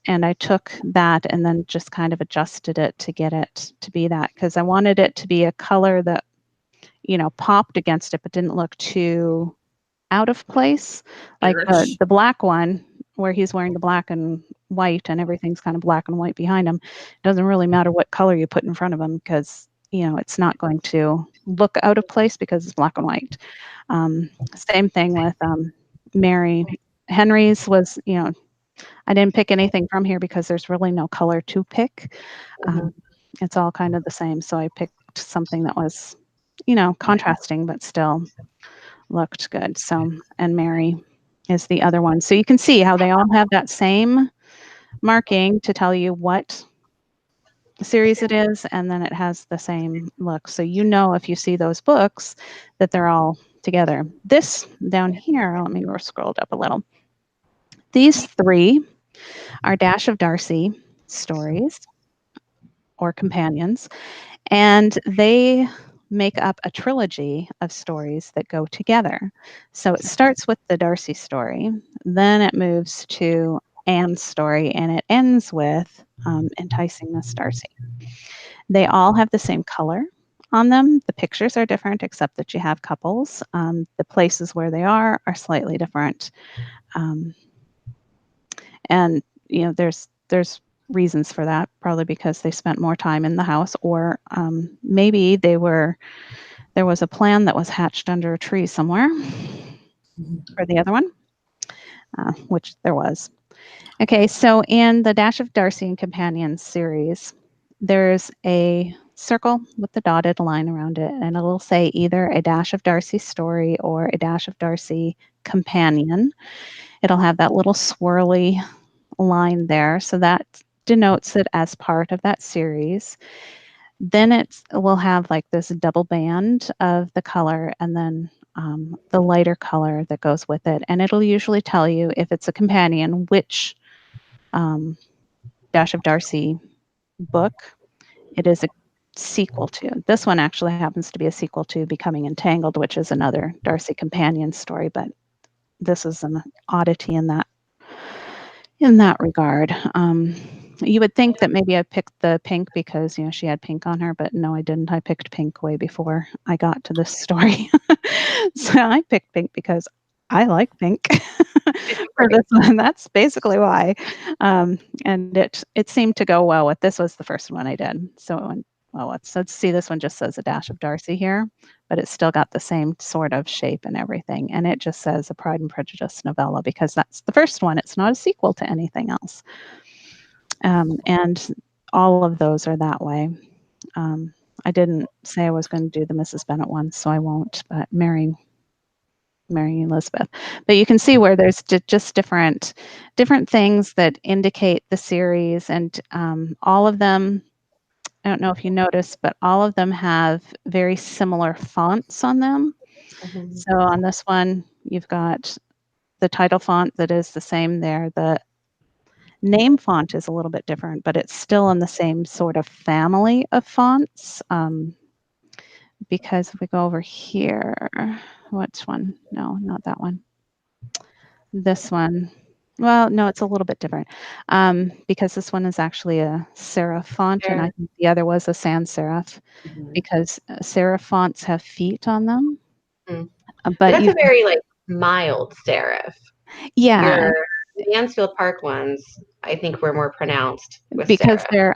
And I took that and then just kind of adjusted it to get it to be that, because I wanted it to be a color that, popped against it, but didn't look too out of place. Like the black one where he's wearing the black and white and everything's kind of black and white behind him. It doesn't really matter what color you put in front of him because, it's not going to look out of place because it's black and white. Same thing with Mary. Henry's was, I didn't pick anything from here because there's really no color to pick. It's all kind of the same. So I picked something that was, contrasting, but still looked good. So, and Mary is the other one. So you can see how they all have that same marking to tell you what series it is, and then it has the same look. So if you see those books that they're all together. This down here, let me scroll up a little. These three are Dash of Darcy stories or companions, and they make up a trilogy of stories that go together. So it starts with the Darcy story, then it moves to Anne's story, and it ends with Enticing Miss Darcy. They all have the same color on them. The pictures are different, except that you have couples. The places where they are slightly different. And, there's reasons for that, probably because they spent more time in the house, or maybe there was a plan that was hatched under a tree somewhere for the other one, which there was. Okay, so in the Dash of Darcy and Companions series, there's a circle with the dotted line around it, and it'll say either a Dash of Darcy story or a Dash of Darcy companion. It'll have that little swirly line there, so that denotes it as part of that series. Then it will have like this double band of the color, and then the lighter color that goes with it, and it'll usually tell you if it's a companion which Dash of Darcy book it is a sequel to. This one actually happens to be a sequel to Becoming Entangled, which is another Darcy companion story, but this is an oddity in that regard. You would think that maybe I picked the pink because she had pink on her, but no, I didn't. I picked pink way before I got to this story. So I picked pink because I like pink for this one. That's basically why. And it seemed to go well with this. Was the first one I did, so it went well. Let's see. This one just says a Dash of Darcy here, but it's still got the same sort of shape and everything, and it just says a Pride and Prejudice novella because that's the first one. It's not a sequel to anything else, and all of those are that way. I didn't say I was going to do the Mrs. Bennet one, so I won't. But Mary Mary Elizabeth. But you can see where there's just different things that indicate the series, and all of them, I don't know if you noticed, but all of them have very similar fonts on them. Mhm. So on this one, you've got the title font that is the same there. The name font is a little bit different, but it's still in the same sort of family of fonts. Because if we go over here, which one? No, not that one. This one. Well, no, it's a little bit different because this one is actually a serif font, and I think the other was a sans serif because serif fonts have feet on them. Mm. But That's a very like mild serif. yeah, Your Mansfield Park ones, I think, were more pronounced with because serif. they're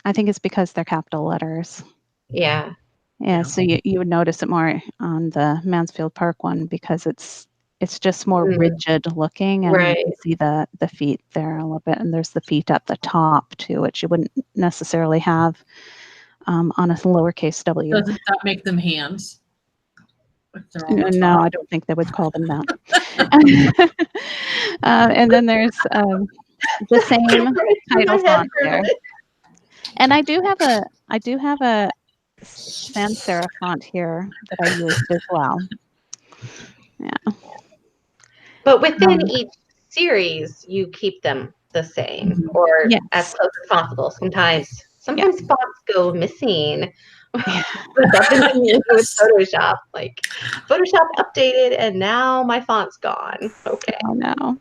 I think it's because they're capital letters. Yeah. Yeah, so you would notice it more on the Mansfield Park one because it's just more rigid looking, and you can see the feet there a little bit, and there's the feet at the top too, which you wouldn't necessarily have on a lowercase w. Doesn't that make them hands? No, I don't think they would call them that. And then there's the same title font there, and I do have a sans serif font here that I used as well. Yeah. But within each series, you keep them the same or Yes. as close as possible. Sometimes fonts go missing. Yeah. What's happened to me with Photoshop? Like Photoshop updated and now my font's gone. Okay. Oh no.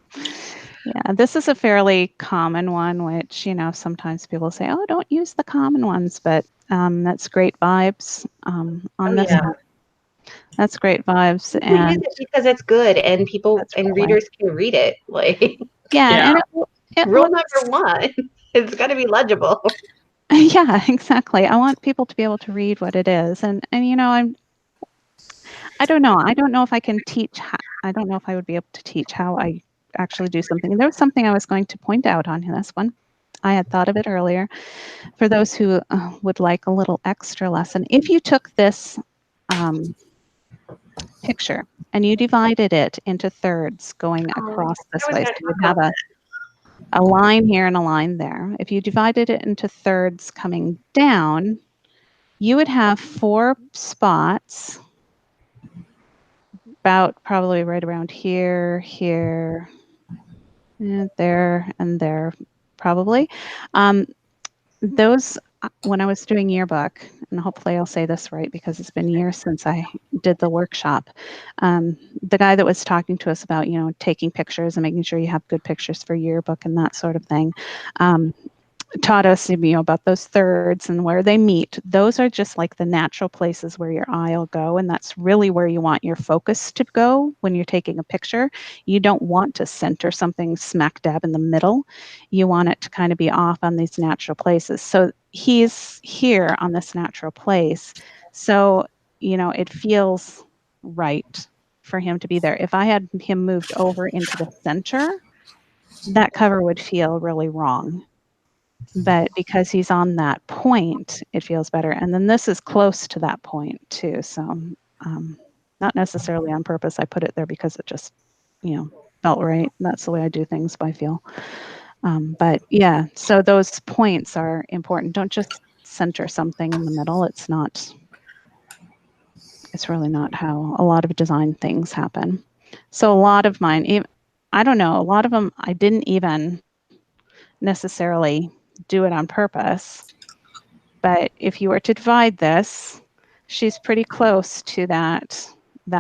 Yeah, this is a fairly common one, which, sometimes people say, oh, don't use the common ones, but that's great vibes on this one. That's great vibes. People use it because it's good and people and readers can read it. Like and rule number one, it's got to be legible. Yeah, exactly. I want people to be able to read what it is, and I don't know. I don't know if I can teach. I don't know if I would be able to teach how I actually do something. There was something I was going to point out on this one. I had thought of it earlier. For those who would like a little extra lesson, if you took this picture and you divided it into thirds going across this way, so you would have a line here and a line there. If you divided it into thirds coming down, you would have 4 spots about probably right around here, here, and there, probably. Those, when I was doing yearbook, and hopefully I'll say this right because it's been years since I did the workshop, the guy that was talking to us about, taking pictures and making sure you have good pictures for yearbook and that sort of thing, taught us, about those thirds and where they meet. Those are just like the natural places where your eye will go, and that's really where you want your focus to go when you're taking a picture. You don't want to center something smack dab in the middle. You want it to kind of be off on these natural places. So he's here on this natural place. So, it feels right for him to be there. If I had him moved over into the center, that cover would feel really wrong. But because he's on that point, it feels better. And then this is close to that point too. So not necessarily on purpose. I put it there because it just, felt right. That's the way I do things by feel. But yeah, so those points are important. Don't just center something in the middle. It's really not how a lot of design things happen. So a lot of mine, I don't know, a lot of them I didn't even necessarily do it on purpose. But if you were to divide this, she's pretty close to that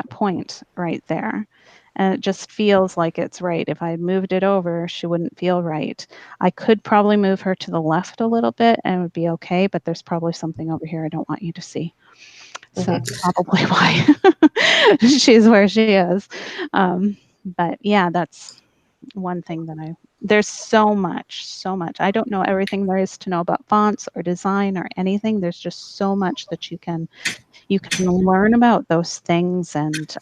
point right there. And it just feels like it's right. If I moved it over, she wouldn't feel right. I could probably move her to the left a little bit and it would be okay, but there's probably something over here I don't want you to see. So that's probably why she's where she is. But yeah, that's one thing that there's so much. I don't know everything there is to know about fonts or design or anything. There's just so much that you can learn about those things, and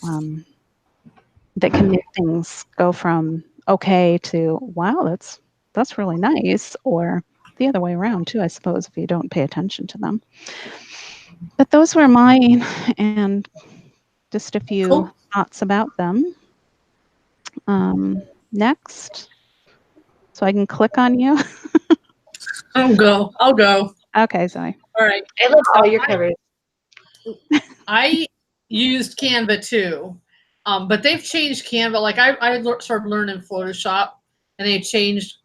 that can make things go from okay to wow, that's really nice, or the other way around too, I suppose, if you don't pay attention to them. But those were mine, and just a few thoughts about them. Next. So I can click on you. I'll go. I'll go. Okay, Zoe. All right. I love all your covers. I used Canva too, but they've changed Canva. Like started learning Photoshop, and they changed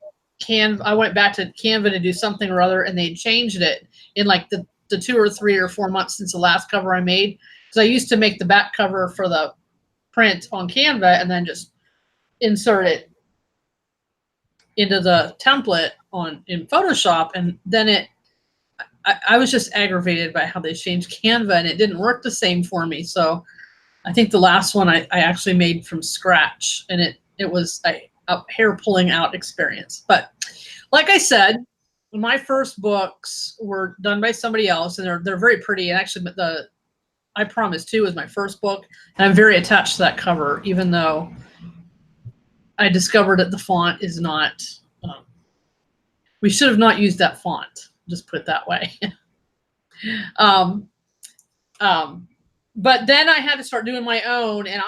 Canva. I went back to Canva to do something or other, and they changed it in like the 2 or 3 or 4 months since the last cover I made. Because I used to make the back cover for the print on Canva and then just insert it into the template in Photoshop, and then I was just aggravated by how they changed Canva, and it didn't work the same for me. So I think the last one I actually made from scratch, and it was a hair pulling out experience. But like I said, my first books were done by somebody else, and they're very pretty. And actually, the I Promise 2 was my first book, and I'm very attached to that cover, even though I discovered that the font is not. We should have not used that font. Just put it that way. But then I had to start doing my own, and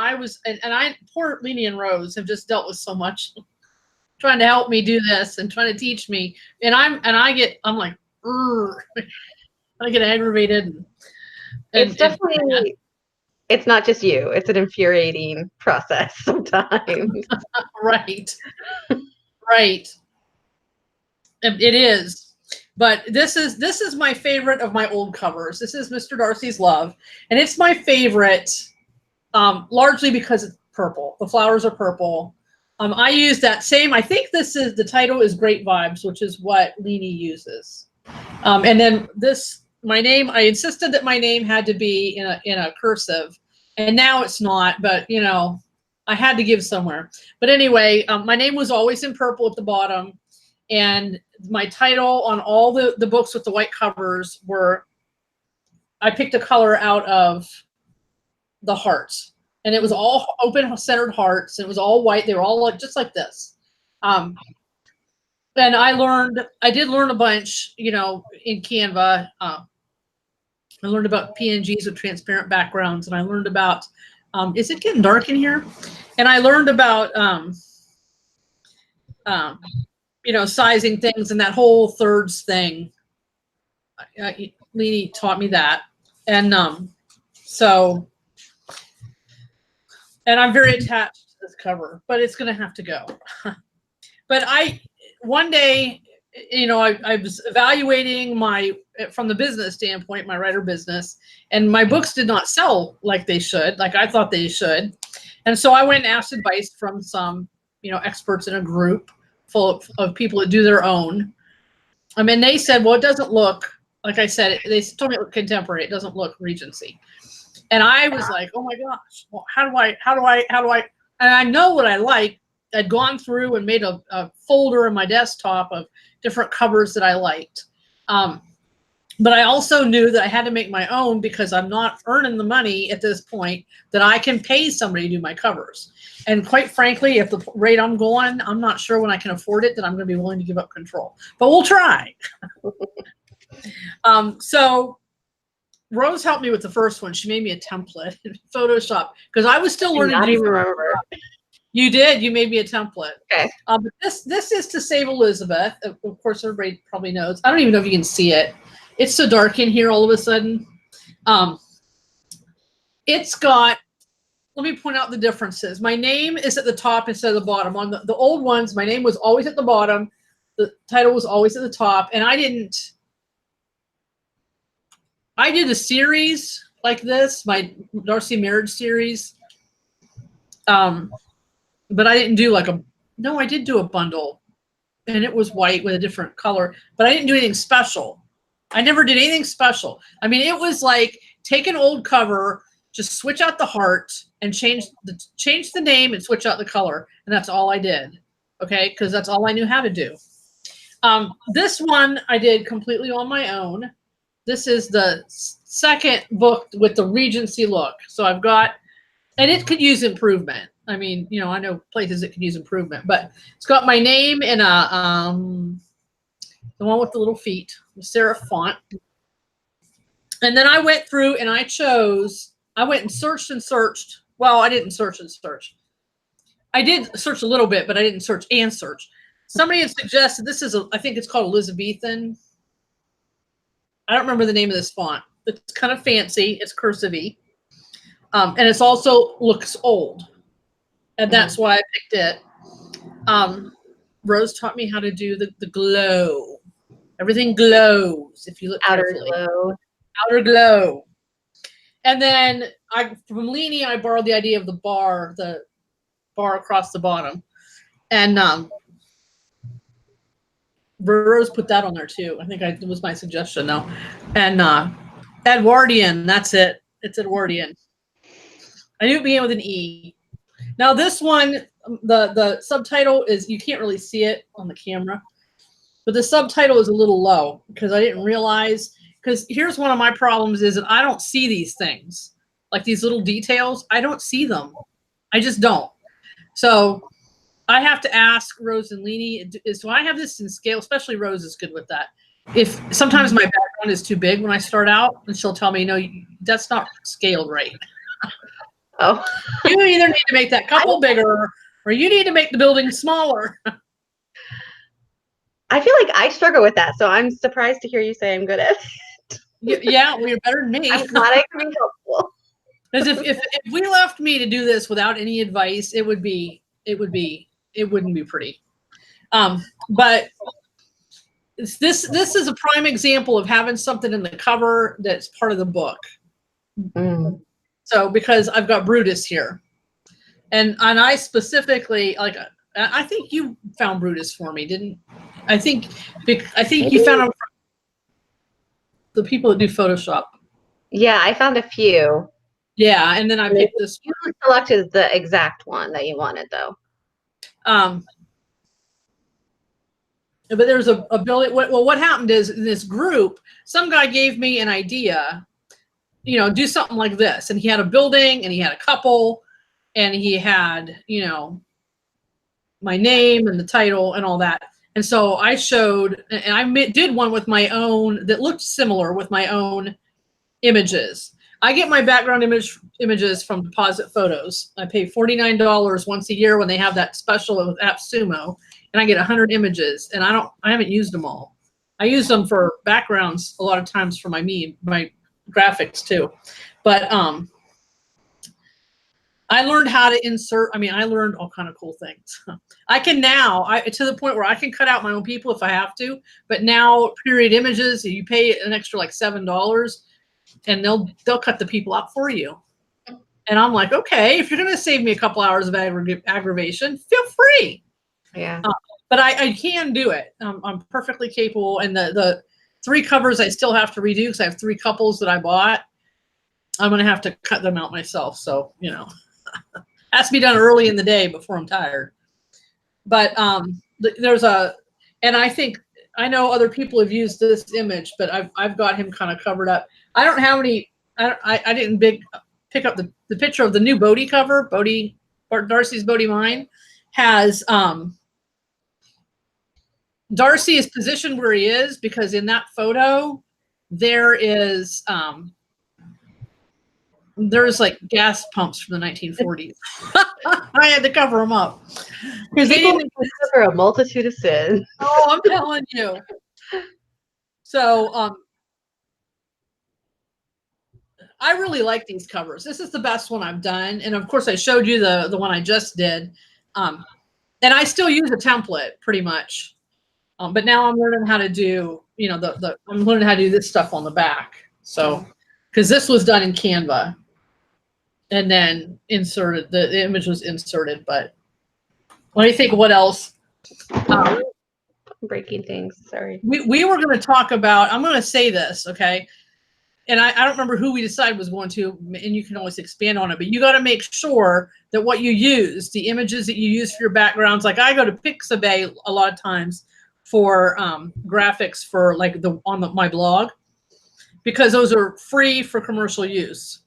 poor Leenie and Rose have just dealt with so much, trying to help me do this and trying to teach me, and I'm like, I get aggravated. It's definitely, it's not just you. It's an infuriating process sometimes. Right. Right. It is. But this is my favorite of my old covers. This is Mr. Darcy's Love, and it's my favorite largely because it's purple. The flowers are purple. I use that same. I think the title is Great Vibes, which is what Leenie uses. And then my name. I insisted that my name had to be in a cursive, and now it's not. But I had to give somewhere. But anyway, my name was always in purple at the bottom. And my title on all the books with the white covers I picked a color out of the hearts. And it was all open-centered hearts. It was all white. They were all just like this. And I did learn a bunch, in Canva. I learned about PNGs with transparent backgrounds. And I learned about, is it getting dark in here? And I learned about, sizing things and that whole thirds thing. Leenie taught me that. And and I'm very attached to this cover, but it's going to have to go. But one day, I was evaluating from the business standpoint, my writer business, and my books did not sell like they should, like I thought they should. And so I went and asked advice from some, experts in a group full of people that do their own. I mean, they said, well, it doesn't look, like I said, they told me it looked contemporary. It doesn't look Regency. And I was like, oh my gosh, well, how do I, and I know what I like. I'd gone through and made a folder in my desktop of different covers that I liked. But I also knew that I had to make my own because I'm not earning the money at this point that I can pay somebody to do my covers. And quite frankly, if the rate I'm going, I'm not sure when I can afford it that I'm going to be willing to give up control. But we'll try. So Rose helped me with the first one. She made me a template in Photoshop because I was still learning. Not even remember. You did. You made me a template. Okay. But this is To Save Elizabeth. Of course, everybody probably knows. I don't even know if you can see it. It's so dark in here all of a sudden. It's got, let me point out the differences. My name is at the top instead of the bottom. On the old ones, my name was always at the bottom. The title was always at the top. And I did a series like this, my Darcy Marriage series. But I didn't do I did do a bundle. And it was white with a different color. But I didn't do anything special. I never did anything special. I mean, it was like take an old cover, just switch out the heart and change the name and switch out the color. And that's all I did. Okay. Because that's all I knew how to do. This one I did completely on my own. This is the second book with the Regency look. So I've got, and it could use improvement. I mean, I know places it could use improvement, but it's got my name in the one with the little feet, the serif font. And then I went through and I went and searched well, I didn't search and search. I did search a little bit, but I didn't search and search. Somebody had suggested this is I think it's called Elizabethan. I don't remember the name of this font. It's kind of fancy. It's cursive-y. And it's also looks old. And that's why I picked it. Rose taught me how to do the glow. Everything glows if you look Outer carefully. glow. Outer glow. And then from Leenie, I borrowed the idea of the bar across the bottom. And Rose put that on there too. I think it was my suggestion though. And Edwardian, that's it. It's Edwardian. I knew it began with an E. Now this one, the subtitle is, you can't really see it on the camera, but the subtitle is a little low because I didn't realize, because here's one of my problems is that I don't see these things. Like these little details, I don't see them. I just don't. So I have to ask Rose and Leenie, do I have this in scale? Especially Rose is good with that. If sometimes my background is too big when I start out, and she'll tell me, no, that's not scaled right. Oh. You either need to make that couple bigger or you need to make the building smaller. I feel like I struggle with that, so I'm surprised to hear you say I'm good at it. Yeah, well, you're better than me. I'm glad I can be helpful. Because if we left me to do this without any advice, it wouldn't be pretty. But this is a prime example of having something in the cover that's part of the book. Mm. So because I've got Brutus here, and I specifically, like, I think you found Brutus for me, didn't? I think you found him from the people that do Photoshop. Yeah, I found a few. Yeah, and then I picked this. You selected the exact one that you wanted, though. But there's a building. Well, what happened is in this group, some guy gave me an idea, do something like this. And he had a building and he had a couple and he had, my name and the title and all that. And so I showed, and I did one with my own that looked similar with my own images. I get my background images from Deposit Photos. I pay $49 once a year when they have that special with AppSumo, and I get 100 images, and I haven't used them all. I use them for backgrounds a lot of times for my graphics too. But I learned how to insert. I learned all kind of cool things. I can now, to the point where I can cut out my own people if I have to. But now, period images, you pay an extra like $7, and they'll cut the people out for you. And I'm like, okay, if you're going to save me a couple hours of aggravation, feel free. Yeah. But I can do it. I'm perfectly capable. And the 3 covers I still have to redo because I have 3 couples that I bought. I'm going to have to cut them out myself. So, has to be done early in the day before I'm tired. But and I think, I know other people have used this image, but I've got him kind of covered up. I don't have any, I didn't pick up the picture of the new Bodhi cover. Darcy's Bodhi Mine has, Darcy is positioned where he is because in that photo, there's like gas pumps from the 1940s. I had to cover them up because they didn't cover a multitude of sins. Oh, I'm telling you. So, I really like these covers. This is the best one I've done, and of course, I showed you the one I just did, and I still use a template pretty much. But now I'm learning how to do, I'm learning how to do this stuff on the back. So, because this was done in Canva, and then inserted, the image was inserted. But let me think, what else? Breaking things. Sorry. We were going to talk about. I'm going to say this, okay? And I don't remember who we decided was going to, and you can always expand on it. But you got to make sure that what you use, the images that you use for your backgrounds, like I go to Pixabay a lot of times for graphics for like my blog, because those are free for commercial use.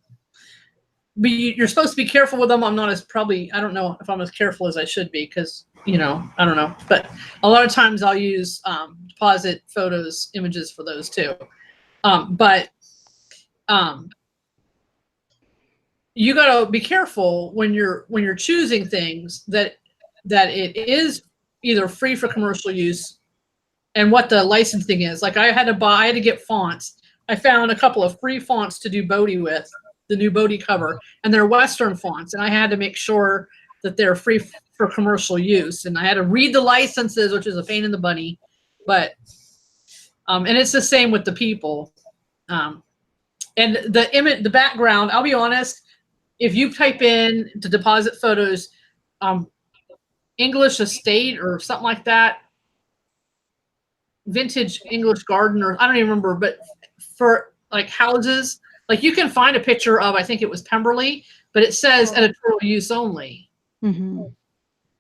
But you're supposed to be careful with them. I don't know if I'm as careful as I should be because, I don't know. But a lot of times I'll use Deposit Photos images for those too. you got to be careful when you're choosing things that it is either free for commercial use and what the licensing is. Like I had to get fonts. I found a couple of free fonts to do Bodhi with, the new Bodhi cover, and they're Western fonts, and I had to make sure that they're free for commercial use, and I had to read the licenses, which is a pain in the bunny, but and it's the same with the people. And the image, the background, I'll be honest, if you type in to deposit photos, English estate or something like that, vintage English garden, or I don't even remember, but for like houses, like you can find a picture of, I think it was Pemberley, but it says editorial use only. Mm-hmm.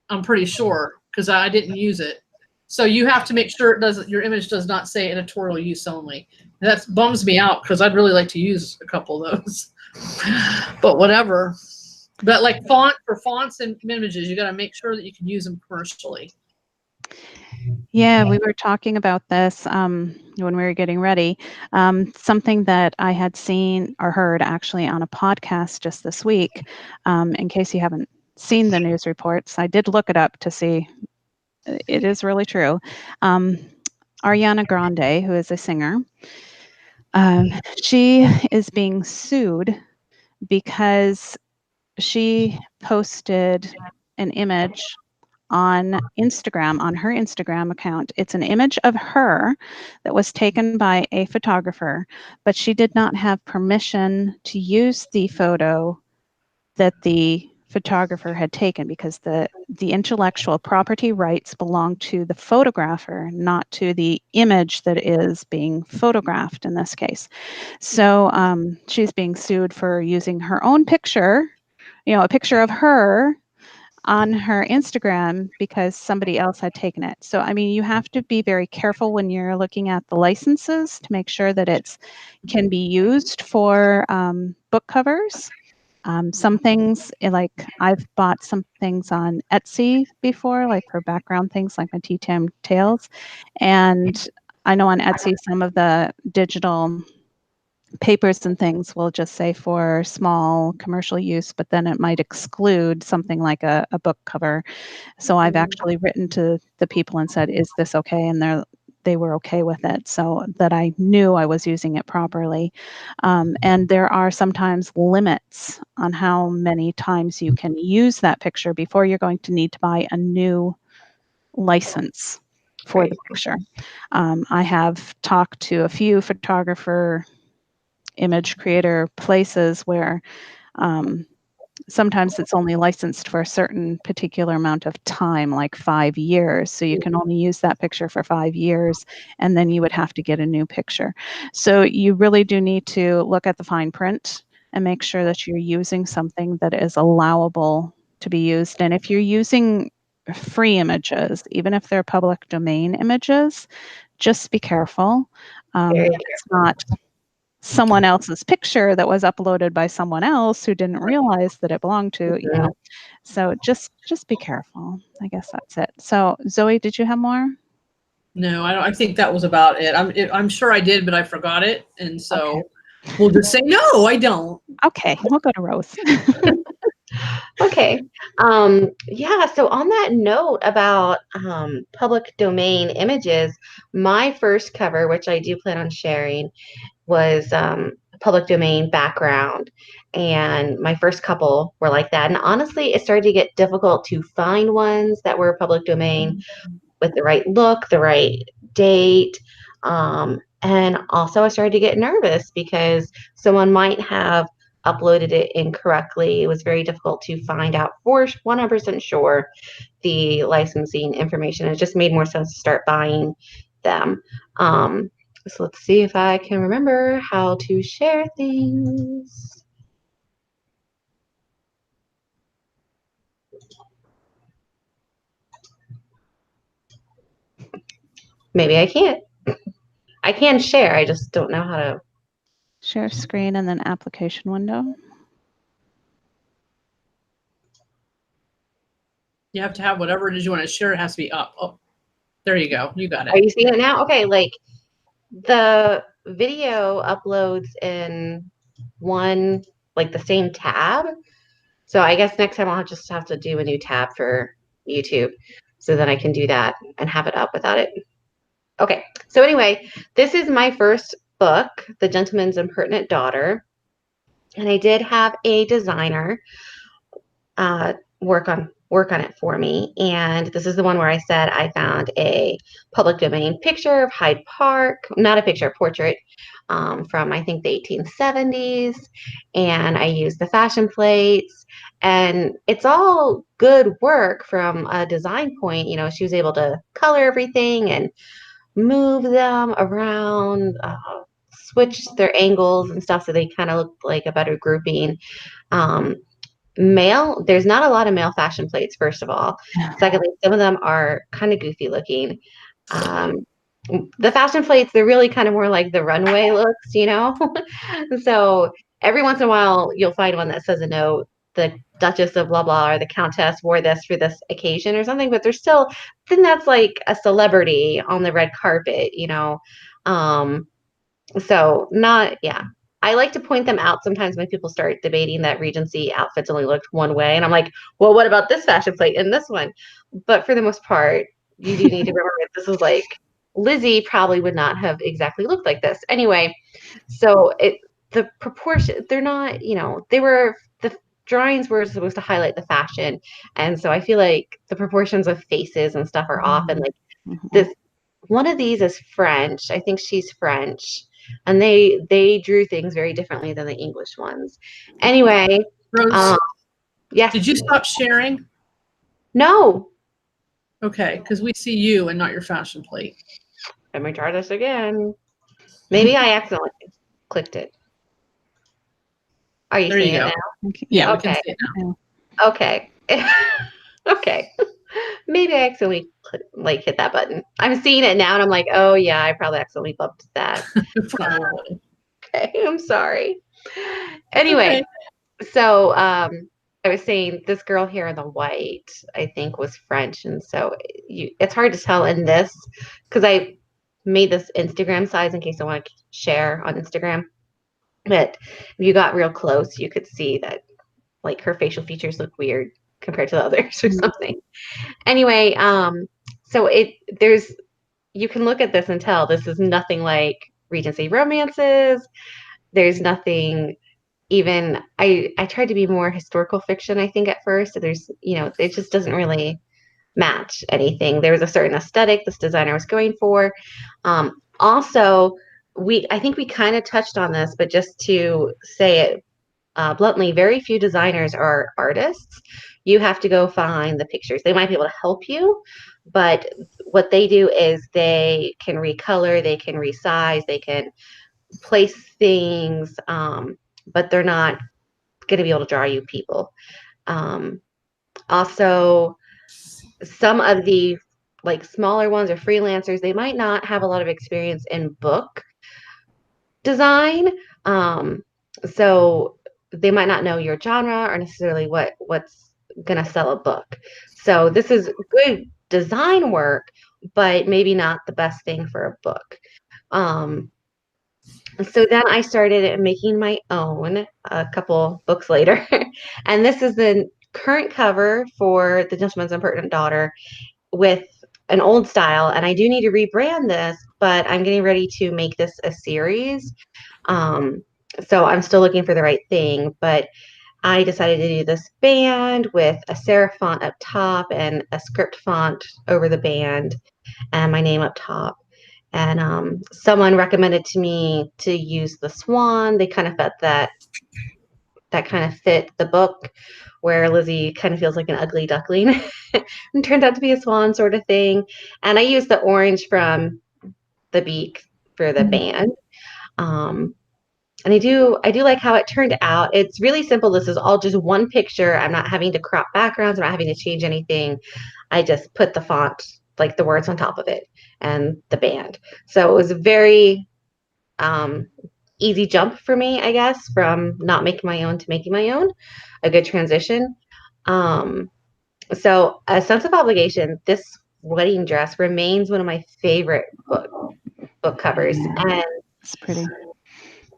I'm pretty sure because I didn't use it. So you have to make sure your image does not say editorial use only. That bums me out because I'd really like to use a couple of those, but whatever. But like for fonts and images, you got to make sure that you can use them commercially. Yeah, we were talking about this when we were getting ready. Something that I had seen or heard actually on a podcast just this week. In case you haven't seen the news reports, I did look it up to see. It is really true. Ariana Grande, who is a singer, she is being sued because she posted an image on Instagram, on her Instagram account. It's an image of her that was taken by a photographer, but she did not have permission to use the photo that the photographer had taken because the intellectual property rights belong to the photographer, not to the image that is being photographed in this case. So she's being sued for using her own picture, a picture of her on her Instagram because somebody else had taken it. So, I mean, you have to be very careful when you're looking at the licenses to make sure that it can be used for book covers. Some things, like I've bought some things on Etsy before, like for background things like my Tea Time Tales. And I know on Etsy, some of the digital papers and things will just say for small commercial use, but then it might exclude something like a book cover. So I've actually written to the people and said, is this okay? And they were okay with it, so that I knew I was using it properly. And there are sometimes limits on how many times you can use that picture before you're going to need to buy a new license for the picture. I have talked to a few photographer image creator places where sometimes it's only licensed for a certain particular amount of time, like 5 years. So you can only use that picture for 5 years, and then you would have to get a new picture. So you really do need to look at the fine print and make sure that you're using something that is allowable to be used. And if you're using free images, even if they're public domain images, just be careful. It's not someone else's picture that was uploaded by someone else who didn't realize that it belonged to, So just be careful. I guess that's it. So Zoe, did you have more? No, I don't. I think that was about it. I'm sure I did, but I forgot it, and so we'll just say no, I don't. Okay, we'll go to Rose. Okay. Yeah, so on that note about public domain images, my first cover, which I do plan on sharing, was public domain background. And my first couple were like that. And honestly, it started to get difficult to find ones that were public domain with the right look, the right date. And also, I started to get nervous because someone might have uploaded it incorrectly. It was very difficult to find out for 100% sure the licensing information. It just made more sense to start buying them. So let's see if I can remember how to share things. Maybe I can't. I can share. I just don't know how to. Share screen and then application window. You have to have whatever it is you want to share. It has to be up. Oh, there you go. You got it. Are you seeing it now? Okay, like the video uploads in one like the same tab. So I guess next time I'll just have to do a new tab for YouTube so that I can do that and have it up without it. Okay. So anyway, this is my first book, The Gentleman's Impertinent Daughter. And I did have a designer work on it for me. And this is the one where I said I found a public domain picture of Hyde Park, not a picture, a portrait from I think the 1870s. And I used the fashion plates. And it's all good work from a design point. You know, she was able to color everything and move them around, switch their angles and stuff so they kind of look like a better grouping. Um, there's not a lot of male fashion plates, first of all. Secondly, some of them are kind of goofy looking. The fashion plates, they're really kind of more like the runway looks, you know? So every once in a while, you'll find one that says a note, the Duchess of blah blah or the Countess wore this for this occasion or something, but then that's like a celebrity on the red carpet, you know? So not, yeah. I like to point them out sometimes when people start debating that Regency outfits only looked one way. And I'm like, well, what about this fashion plate and this one? But for the most part, you do need to remember this is like Lizzie probably would not have exactly looked like this. Anyway, so the proportion, they're not, you know, the drawings were supposed to highlight the fashion. And so I feel like the proportions of faces and stuff are off. And like this, one of these is French. I think she's French. And they drew things very differently than the English ones. Anyway, Rose, yes. did you stop sharing? No. Okay, because we see you and not your fashion plate. Let me try this again. Maybe I accidentally clicked it. Are you seeing it now? Yeah, okay. we can see it now. Okay. Okay. Maybe I accidentally hit that button. I'm seeing it now and I'm like, oh yeah, I probably accidentally bumped that. Probably. Okay, I'm sorry. Anyway, so I was saying this girl here in the white, I think was French. And so it's hard to tell in this because I made this Instagram size in case I want to share on Instagram. But if you got real close, you could see that like her facial features look weird compared to the others or something. Anyway, so you can look at this and tell this is nothing like Regency romances. There's nothing even, I tried to be more historical fiction, I think, at first. So there's, you know, it just doesn't really match anything. There was a certain aesthetic this designer was going for. Also, I think we kind of touched on this, but just to say it bluntly, very few designers are artists. You have to go find the pictures. They might be able to help you, but what they do is they can recolor, they can resize, they can place things, but they're not going to be able to draw you people. Also, some of the like smaller ones or freelancers, they might not have a lot of experience in book design. So they might not know your genre or necessarily what's going to sell a book. So this is good design work, but maybe not the best thing for a book. So then I started making my own a couple books later. And this is the current cover for The Gentleman's Impertinent Daughter with an old style. And I do need to rebrand this, but I'm getting ready to make this a series. So I'm still looking for the right thing, but I decided to do this band with a serif font up top and a script font over the band and my name up top. And someone recommended to me to use the swan. They kind of felt that kind of fit the book where Lizzie kind of feels like an ugly duckling and turned out to be a swan sort of thing. And I used the orange from the beak for the band. And I do like how it turned out. It's really simple. This is all just one picture. I'm not having to crop backgrounds. I'm not having to change anything. I just put the font, like the words on top of it and the band. So it was a very easy jump for me, I guess, from not making my own to making my own. A good transition. So a sense of obligation, this wedding dress remains one of my favorite book covers. And it's pretty.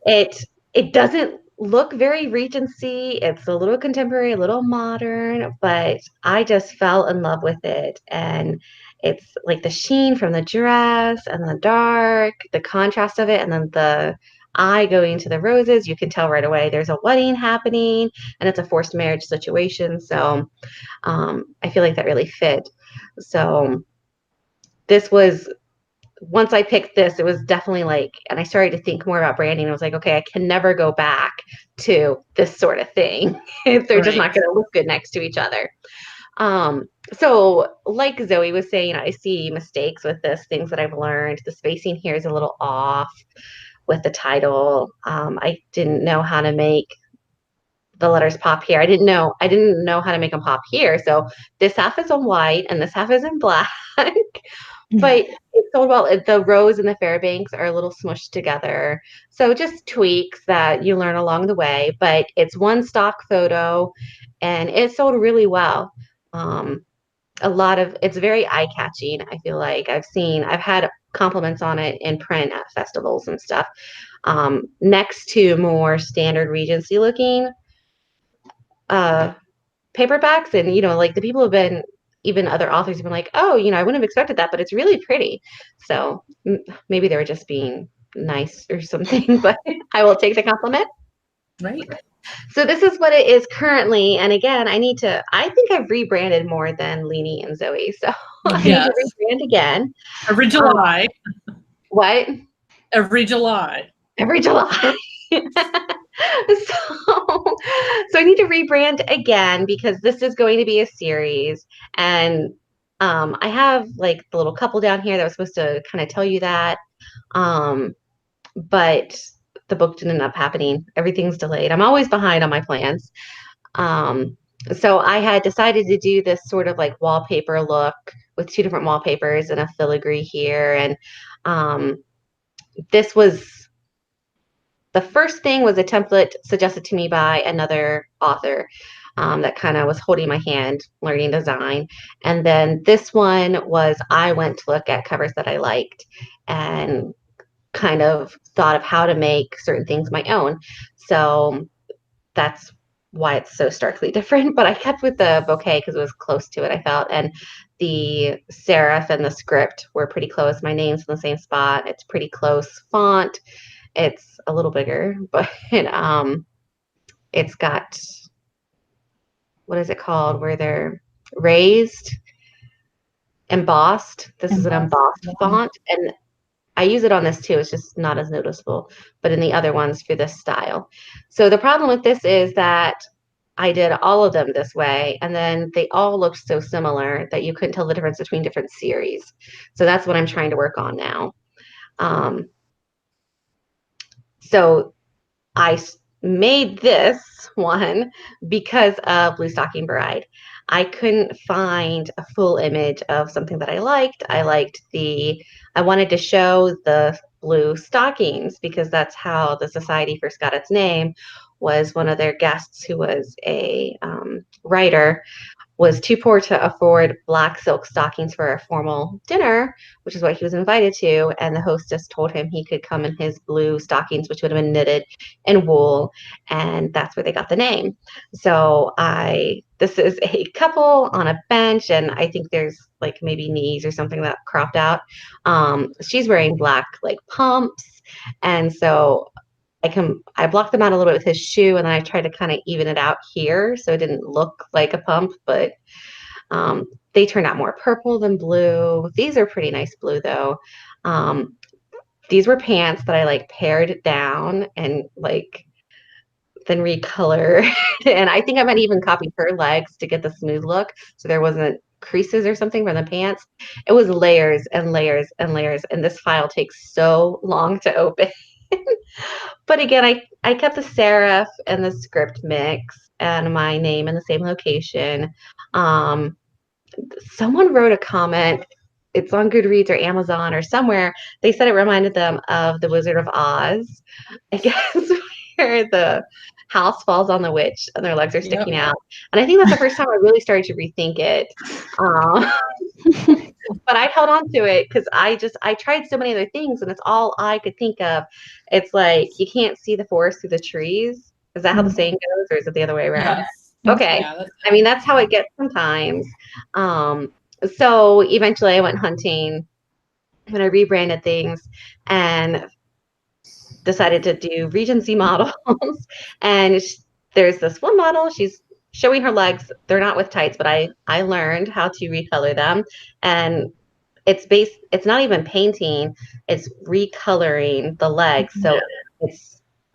it doesn't look very Regency. It's a little contemporary, a little modern, but I just fell in love with it. And it's like the sheen from the dress and the dark, the contrast of it, and then the eye going to the roses. You can tell right away there's a wedding happening and it's a forced marriage situation. So I feel like that really fit. So this was once I picked this, it was definitely like, and I started to think more about branding. I was like, okay, I can never go back to this sort of thing if they're just not going to look good next to each other. So like Zoe was saying, I see mistakes with this, things that I've learned. The spacing here is a little off with the title. I didn't know how to make the letters pop here. I didn't know how to make them pop here. So this half is in white and this half is in black. But it's sold well. The rose and the Fairbanks are a little smushed together. So just tweaks that you learn along the way. But it's one stock photo and it sold really well. It's very eye-catching. I feel like I've had compliments on it in print at festivals and stuff. Next to more standard Regency looking paperbacks, and like the people have been, even other authors have been like, oh, I wouldn't have expected that, but it's really pretty. So maybe they were just being nice or something, but I will take the compliment. Right. So this is what it is currently, and again, I think I've rebranded more than Leenie and Zoe, so I need to rebrand again. Every July. What? Every July. Every July. So I need to rebrand again because this is going to be a series. And I have like the little couple down here that was supposed to kind of tell you that. But the book didn't end up happening. Everything's delayed. I'm always behind on my plans. So I had decided to do this sort of like wallpaper look with two different wallpapers and a filigree here. And this was the first thing was a template suggested to me by another author that kind of was holding my hand, learning design. And then this one was I went to look at covers that I liked and kind of thought of how to make certain things my own. So that's why it's so starkly different. But I kept with the bouquet because it was close to it, I felt. And the serif and the script were pretty close. My name's in the same spot. It's pretty close font. It's a little bigger, but it's got, what is it called, where they're raised, embossed. This is an embossed font, and I use it on this too. It's just not as noticeable, but in the other ones for this style. So the problem with this is that I did all of them this way, and then they all looked so similar that you couldn't tell the difference between different series. So that's what I'm trying to work on now. So I made this one because of Blue Stocking Bride. I couldn't find a full image of something that I liked. I wanted to show the blue stockings because that's how the society first got its name. Was one of their guests who was a writer was too poor to afford black silk stockings for a formal dinner, which is what he was invited to. And the hostess told him he could come in his blue stockings, which would have been knitted in wool. And that's where they got the name. So this is a couple on a bench, and I think there's like maybe knees or something that cropped out. She's wearing black like pumps. And so I blocked them out a little bit with his shoe, and then I tried to kind of even it out here so it didn't look like a pump, but they turned out more purple than blue. These are pretty nice blue though. These were pants that I like pared down and like then recolor. And I think I might even copied her legs to get the smooth look so there wasn't creases or something from the pants. It was layers and layers and layers, and this file takes so long to open. But again, I kept the serif and the script mix and my name in the same location. Someone wrote a comment. It's on Goodreads or Amazon or somewhere. They said it reminded them of The Wizard of Oz, I guess, where the house falls on the witch and their legs are sticking out. And I think that's the first time I really started to rethink it. But I held on to it because I tried so many other things and it's all I could think of. It's like you can't see the forest through the trees. Is that how the saying goes, or is it the other way around? Yes. Okay. Yeah, that's I mean, that's how it gets sometimes. So eventually I went hunting when I rebranded things and decided to do Regency models. And there's this one model, she's showing her legs. They're not with tights, but I learned how to recolor them. And it's not even painting, it's recoloring the legs. So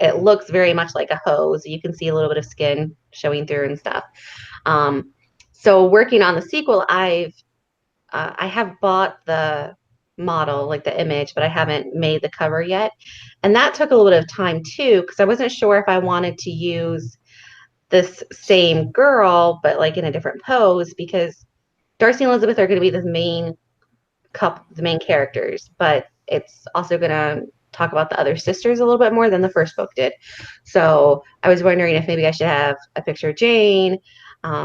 it looks very much like a hose. You can see a little bit of skin showing through and stuff. So working on the sequel, I have bought the model, like the image, but I haven't made the cover yet. And that took a little bit of time too, because I wasn't sure if I wanted to use this same girl, but like in a different pose, because Darcy and Elizabeth are going to be the main characters, but it's also going to talk about the other sisters a little bit more than the first book did. So I was wondering if maybe I should have a picture of Jane.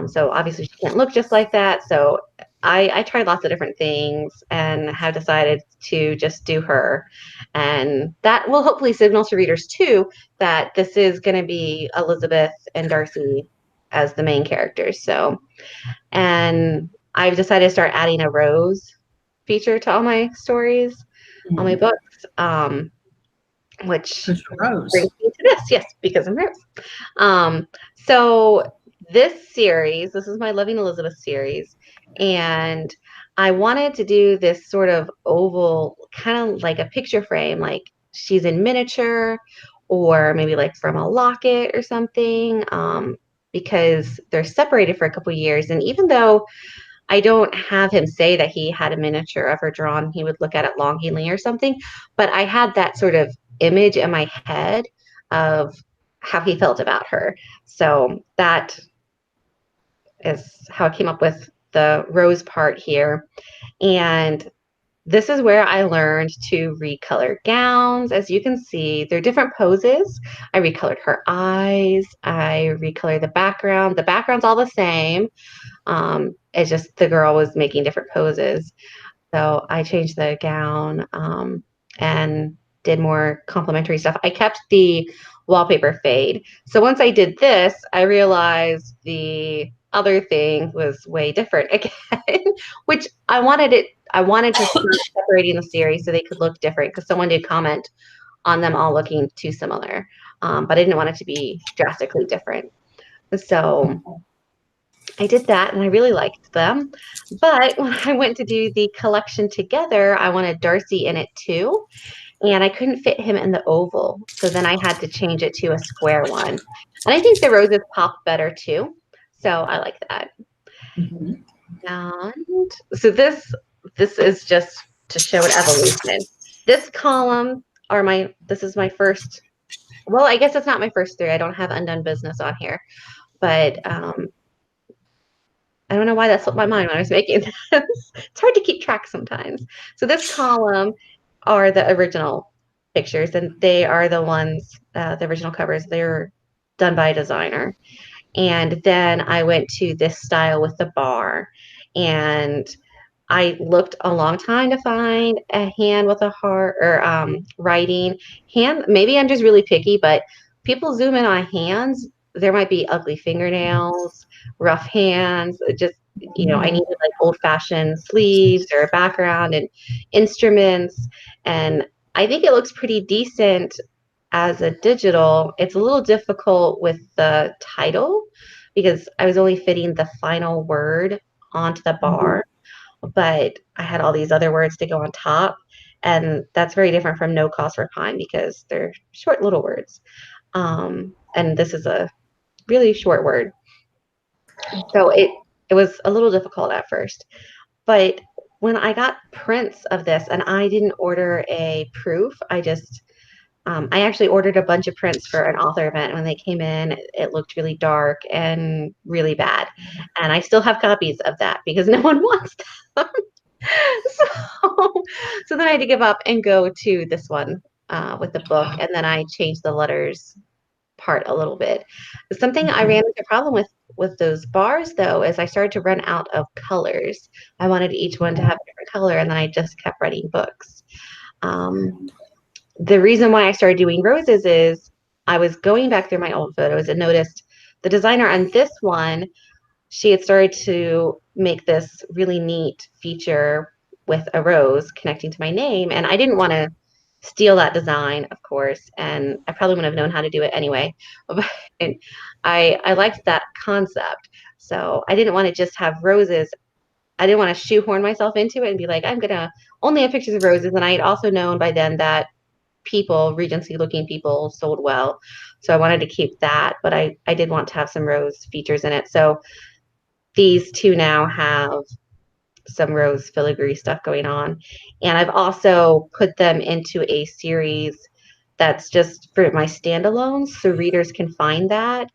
So obviously she can't look just like that. So I tried lots of different things and have decided to just do her. And that will hopefully signal to readers too that this is going to be Elizabeth and Darcy as the main characters. So, and I've decided to start adding a rose feature to all my stories, all my books, which Rose. brings me to this. Yes, because I'm Rose. So this series, this is my Loving Elizabeth series, and I wanted to do this sort of oval, kind of like a picture frame, like she's in miniature, or maybe like from a locket or something, because they're separated for a couple years. And even though I don't have him say that he had a miniature of her drawn, he would look at it longingly or something, but I had that sort of image in my head of how he felt about her. So that is how I came up with the rose part here. And this is where I learned to recolor gowns. As you can see, they're different poses. I recolored her eyes. I recolored the background. The background's all the same. It's just the girl was making different poses. So I changed the gown and did more complimentary stuff. I kept the wallpaper fade. So once I did this, I realized the other thing was way different again, which I wanted to start separating the series so they could look different, because someone did comment on them all looking too similar. But I didn't want it to be drastically different. So I did that and I really liked them. But when I went to do the collection together, I wanted Darcy in it too. And I couldn't fit him in the oval. So then I had to change it to a square one. And I think the roses pop better too. So I like that. And so this is just to show an evolution. This column this is my first, well, I guess it's not my first three. I don't have Undone Business on here. But I don't know why that slipped my mind when I was making this. It's hard to keep track sometimes. So this column are the original pictures, and they are the ones, the original covers. They're done by a designer. And then I went to this style with the bar, and I looked a long time to find a hand with a heart or writing hand. Maybe I'm just really picky, but people zoom in on hands. There might be ugly fingernails, rough hands. Just, I needed like old fashioned sleeves or a background and instruments. And I think it looks pretty decent as a digital. It's a little difficult with the title because I was only fitting the final word onto the bar, but I had all these other words to go on top. And that's very different from No Cause for Pine because they're short little words. And this is a really short word. So it was a little difficult at first. But when I got prints of this, and I didn't order a proof, I actually ordered a bunch of prints for an author event. And when they came in, it looked really dark and really bad. And I still have copies of that because no one wants them. So then I had to give up and go to this one with the book, and then I changed the letters part a little bit. Something I ran into a problem with those bars though is I started to run out of colors. I wanted each one to have a different color, and then I just kept writing books. The reason why I started doing roses is I was going back through my old photos and noticed the designer on this one, she had started to make this really neat feature with a rose connecting to my name. And I didn't want to steal that design, of course, and I probably wouldn't have known how to do it anyway. But I liked that concept. So I didn't want to just have roses. I didn't want to shoehorn myself into it and be like, I'm going to only have pictures of roses. And I had also known by then that people, Regency looking people, sold well. So I wanted to keep that, but I did want to have some rose features in it. So these two now have some rose filigree stuff going on. And I've also put them into a series that's just for my standalones, so readers can find that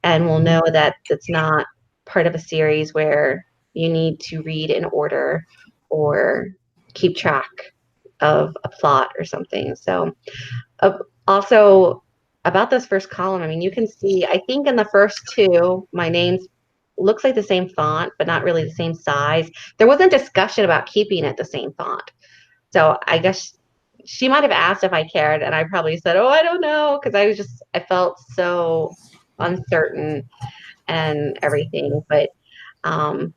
and will know that it's not part of a series where you need to read in order or keep track of a plot or something. So also about this first column, I mean, you can see, I think in the first two, my name's looks like the same font, but not really the same size. There wasn't discussion about keeping it the same font. So I guess she might have asked if I cared, and I probably said, "Oh, I don't know," because I felt so uncertain and everything. But um,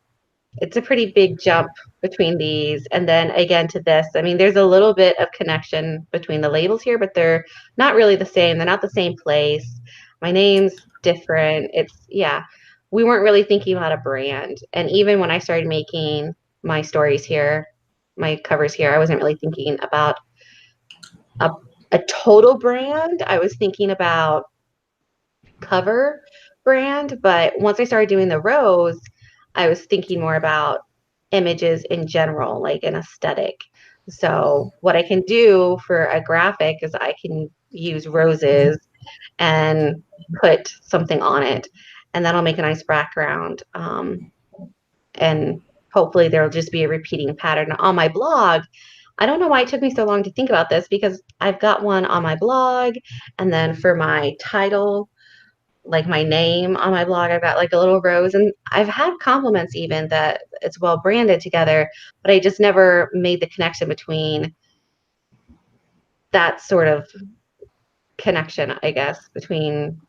it's a pretty big jump between these, and then again to this. I mean, there's a little bit of connection between the labels here, but they're not really the same. They're not the same place. My name's different. Yeah, we weren't really thinking about a brand, and even when I started making my stories here, my covers here, I wasn't really thinking about a, a total brand. I was thinking about cover brand, but once I started doing the rows, I was thinking more about images in general, like an aesthetic. So what I can do for a graphic is I can use roses and put something on it, and that'll make a nice background. And hopefully there'll just be a repeating pattern on my blog. I don't know why it took me so long to think about this because I've got one on my blog, and then for my title, like my name on my blog, I've got like a little rose, and I've had compliments even that it's well branded together, but I just never made the connection between that sort of connection, I guess, between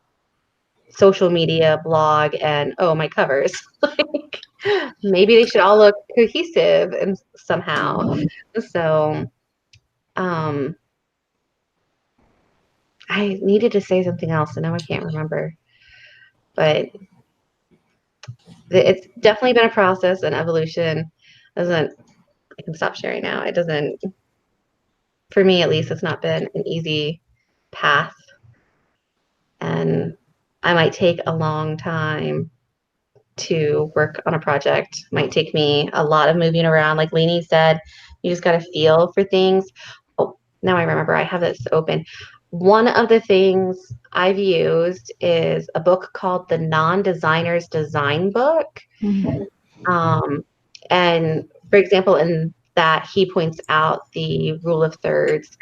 social media, blog, and oh, my covers. Like maybe they should all look cohesive and somehow. So I needed to say something else and now I can't remember. But it's definitely been a process and evolution. Doesn't I can stop sharing now. It doesn't, for me at least, it's not been an easy path. And I might take a long time to work on a project. Might take me a lot of moving around. Like Leenie said, you just got to feel for things. Oh, now I remember I have this open. One of the things I've used is a book called The Non-Designer's Design Book. And for example, in that he points out the rule of thirds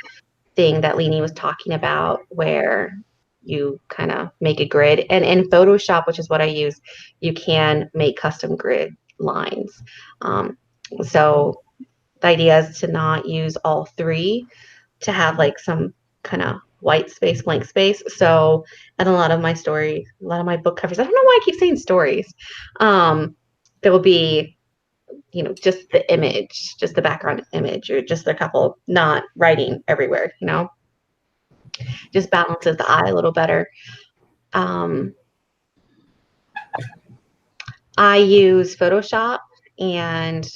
thing that Leenie was talking about, where you kind of make a grid. And in Photoshop, which is what I use, you can make custom grid lines. So the idea is to not use all three, to have like some kind of white space, blank space. So, and a lot of my book covers, I don't know why I keep saying stories. There will be, just the image, just the background image, or just a couple, not writing everywhere, just balances the eye a little better. I use Photoshop and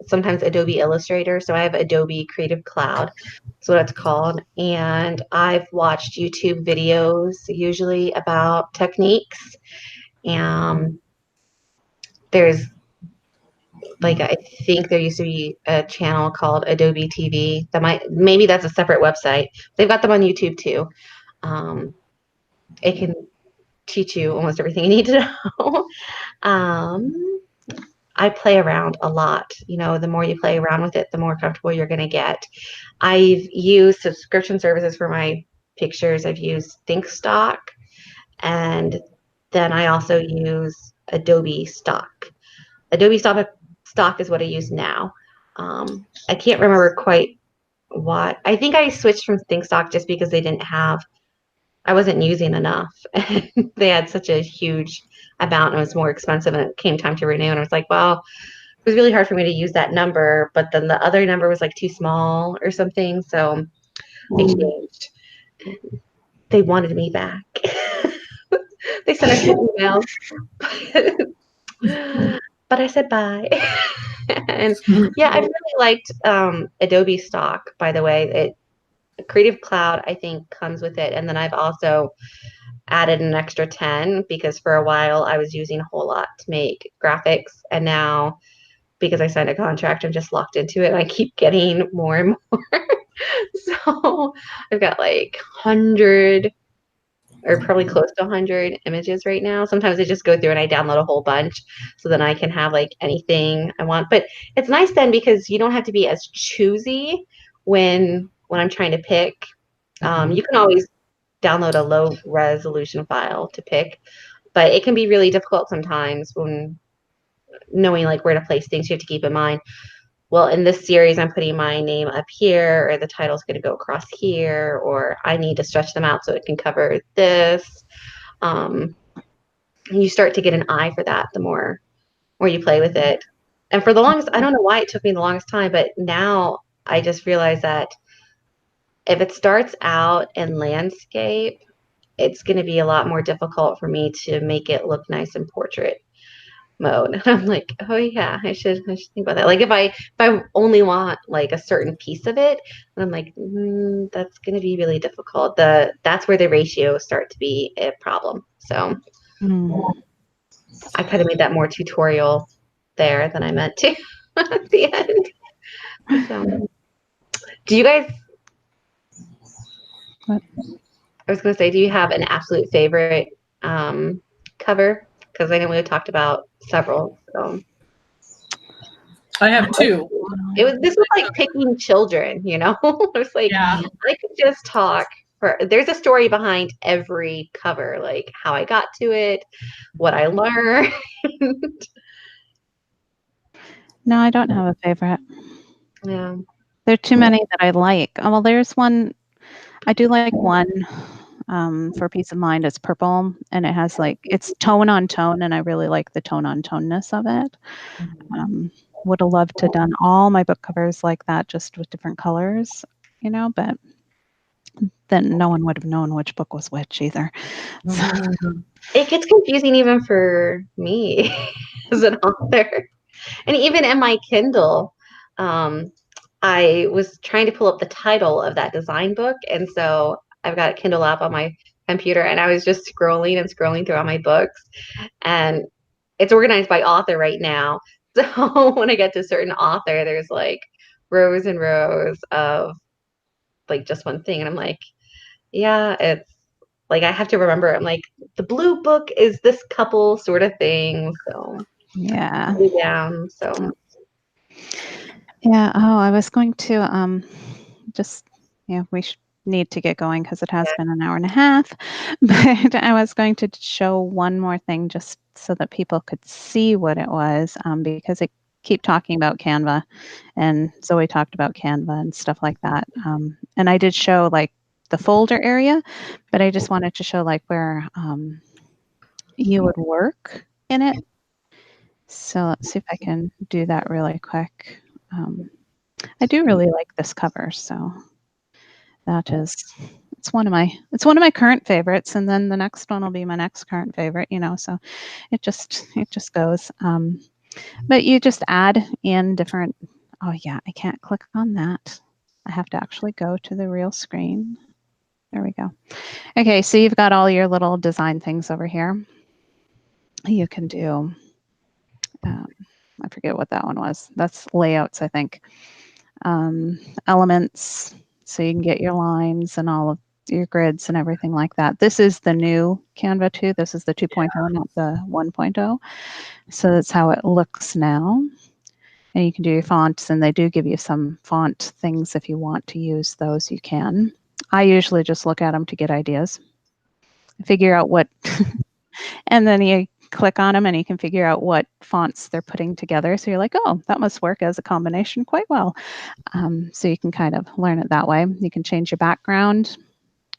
sometimes Adobe Illustrator. So I have Adobe Creative Cloud. That's what it's called. And I've watched YouTube videos usually about techniques. There's I think there used to be a channel called Adobe TV maybe that's a separate website. They've got them on YouTube too. It can teach you almost everything you need to know. I play around a lot. The more you play around with it, the more comfortable you're going to get. I've used subscription services for my pictures. I've used ThinkStock, and then I also use Adobe Stock. Adobe Stock is what I use now. I can't remember quite what. I think I switched from ThinkStock just because they didn't have I wasn't using enough. They had such a huge amount and it was more expensive, and it came time to renew. And I was like, well, it was really hard for me to use that number, but then the other number was like too small or something. So I changed. They wanted me back. They sent a few emails, but I said bye. And yeah, I really liked Adobe Stock, by the way. Creative Cloud, I think, comes with it. And then I've also added an extra 10 because for a while I was using a whole lot to make graphics. And now, because I signed a contract, I'm just locked into it. And I keep getting more and more. So I've got like 100 or probably close to 100 images right now. Sometimes I just go through and I download a whole bunch so then I can have like anything I want. But it's nice then because you don't have to be as choosy when I'm trying to pick. You can always download a low resolution file to pick, but it can be really difficult sometimes when knowing like where to place things. You have to keep in mind, well, in this series, I'm putting my name up here, or the title's going to go across here, or I need to stretch them out so it can cover this. And you start to get an eye for that the more you play with it. And for the longest, I don't know why it took me the longest time, but now I just realize that if it starts out in landscape, it's going to be a lot more difficult for me to make it look nice in portrait mode. And I'm like, oh yeah, I should think about that. Like if I only want like a certain piece of it, and I'm like, that's going to be really difficult. That's where the ratios start to be a problem. So I kind of made that more tutorial there than I meant to at the end. So, do you guys? What? I was going to say, do you have an absolute favorite cover? Because I know we talked about several. So. I have two. This was like picking children, you know? It was like, Yeah. I could just talk there's a story behind every cover, like how I got to it, what I learned. No, I don't have a favorite. Yeah. There are too many that I like. Oh, well, there's one. I do like one for Peace of Mind. It's purple, and it has like, it's tone on tone, and I really like the tone on toneness of it. Would have loved to have done all my book covers like that, just with different colors, you know, but then no one would have known which book was which either. So. It gets confusing even for me as an author. And even in my Kindle, I was trying to pull up the title of that design book. And so I've got a Kindle app on my computer, and I was just scrolling and scrolling through all my books. And it's organized by author right now. So when I get to a certain author, there's like rows and rows of like just one thing. And I'm like, yeah, it's like I have to remember, I'm like, the blue book is this couple sort of thing. So Yeah. So yeah. Oh, I was going to just, yeah, we need to get going because it has been an hour and a half. But I was going to show one more thing just so that people could see what it was, because I keep talking about Canva, and Zoe talked about Canva and stuff like that. And I did show like the folder area, but I just wanted to show like where you would work in it. So let's see if I can do that really quick. I do really like this cover, so that is, it's one of my current favorites, and then the next one will be my next current favorite, you know, so it just goes. But you just add in different, oh yeah, I can't click on that. I have to actually go to the real screen. There we go. Okay, so you've got all your little design things over here. You can do, I forget what that one was. That's layouts, I think. Elements, so you can get your lines and all of your grids and everything like that. This is the new Canva 2. This is the 2.0, not the 1.0. So that's how it looks now. And you can do your fonts, and they do give you some font things. If you want to use those, you can. I usually just look at them to get ideas, figure out what, and then you click on them and you can figure out what fonts they're putting together. So you're like, oh, that must work as a combination quite well. So you can kind of learn it that way. You can change your background.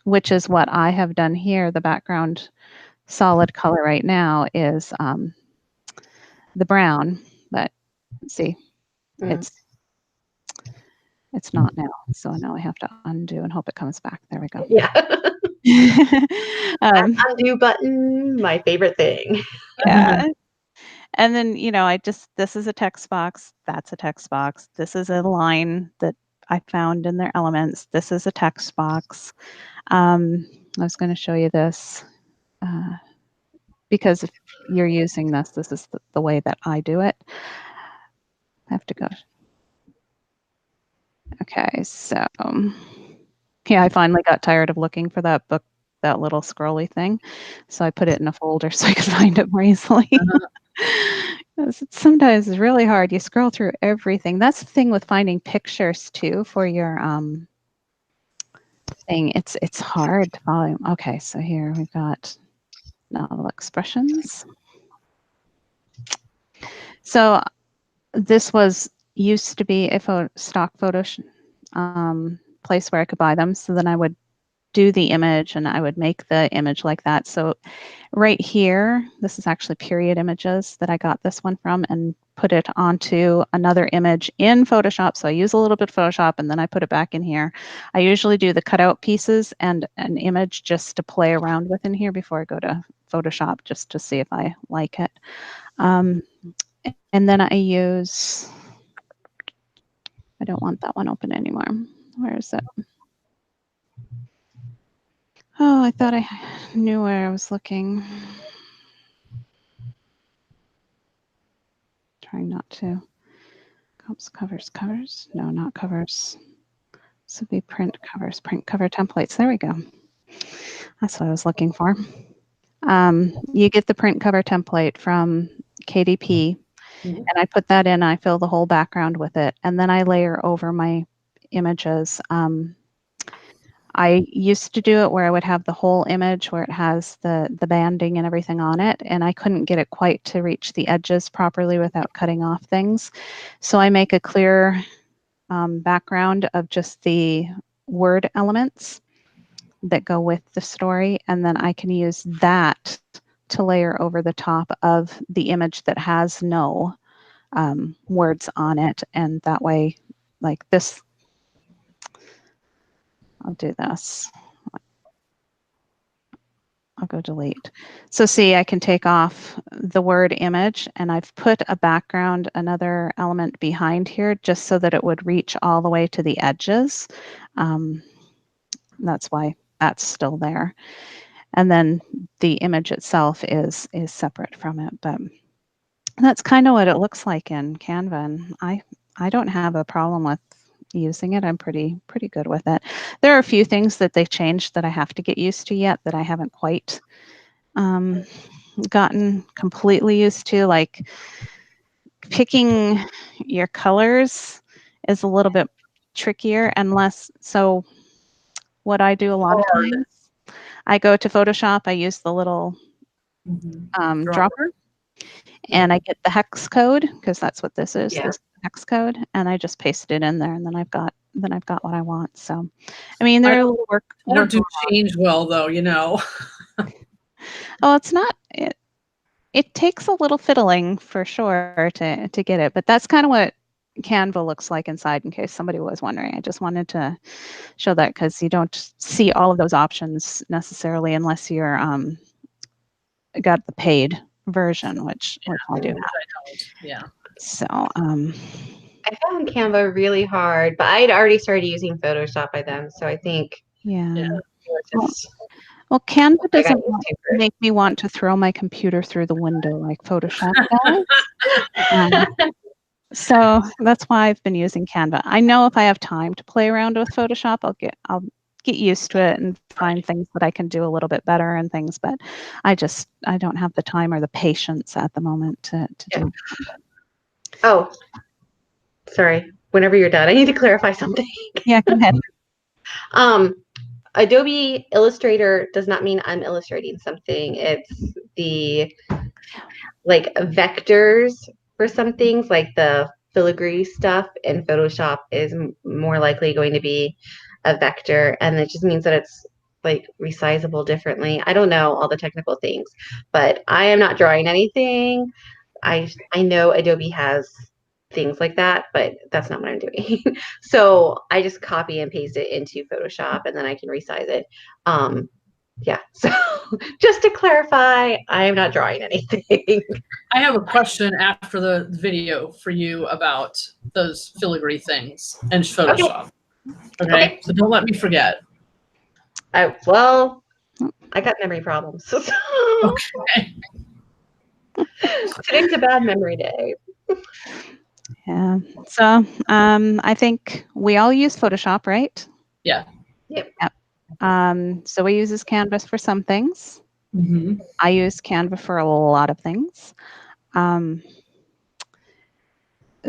which is what I have done here. The background solid color right now is the brown, but let's see, Mm. it's not now. So now I have to undo and hope it comes back. There we go. Yeah. um, Undo button, my favorite thing. yeah. And then, this is a text box. That's a text box. This is a line that I found in their elements. This is a text box. I was going to show you this because if you're using this, this is the way that I do it. I have to go. Okay, so yeah, I finally got tired of looking for that book, that little scrolly thing. So I put it in a folder so I could find it more easily. Sometimes it's really hard. You scroll through everything. That's the thing with finding pictures too for your thing. It's hard to follow. Okay, so here we've got novel expressions. So this used to be a stock photo place where I could buy them. So then I would do the image and I would make the image like that. So right here, this is actually period images that I got this one from and put it onto another image in Photoshop. So I use a little bit of Photoshop and then I put it back in here. I usually do the cutout pieces and an image just to play around with in here before I go to Photoshop just to see if I like it. And then I don't want that one open anymore. Where is it? Oh, I thought I knew where I was looking. Trying not to. Covers. No, not covers. This would be print covers, print cover templates. There we go. That's what I was looking for. You get the print cover template from KDP, and I put that in. I fill the whole background with it, and then I layer over my images. I used to do it where I would have the whole image where it has the banding and everything on it, and I couldn't get it quite to reach the edges properly without cutting off things. So I make a clear background of just the word elements that go with the story, and then I can use that to layer over the top of the image that has no words on it, and that way, like this, I'll do this. I'll go delete. So see, I can take off the word image and I've put a background, another element behind here just so that it would reach all the way to the edges. That's why that's still there. And then the image itself is separate from it. But that's kind of what it looks like in Canva. And I don't have a problem with using it. I'm pretty good with it. There are a few things that they changed that I have to get used to yet that I haven't quite gotten completely used to. Like picking your colors is a little bit trickier unless, so what I do a lot of times, I go to Photoshop, I use the little dropper, and I get the hex code because that's what this is. This hex code, and I just paste it in there, and then I've got what I want. So, I mean, there are little work. I don't do change well though, Oh, it's not. It takes a little fiddling for sure to get it, but that's kind of what Canva looks like inside. In case somebody was wondering, I just wanted to show that because you don't see all of those options necessarily unless you're got the paid version, which I do have. Yeah. So I found Canva really hard, but I'd already started using Photoshop by then, so I think well, Canva doesn't make me want to throw my computer through the window like Photoshop does. So that's why I've been using Canva. I know if I have time to play around with Photoshop, I'll get used to it and find things that I can do a little bit better and things, but I don't have the time or the patience at the moment to do. Oh, sorry. Whenever you're done, I need to clarify something. Yeah, go ahead. Adobe Illustrator does not mean I'm illustrating something. It's the vectors for some things, like the filigree stuff in Photoshop is more likely going to be a vector, and it just means that it's like resizable differently. I don't know all the technical things, but I am not drawing anything. I know Adobe has things like that, but that's not what I'm doing. So I just copy and paste it into Photoshop and then I can resize it. Yeah, so just to clarify, I am not drawing anything. I have a question after the video for you about those filigree things and Photoshop. Okay. So don't let me forget. Well, I got memory problems. Okay. Today's a bad memory day. Yeah. So I think we all use Photoshop, right? Yeah. Yep. So we use this Canvas for some things. Mm-hmm. I use Canva for a lot of things.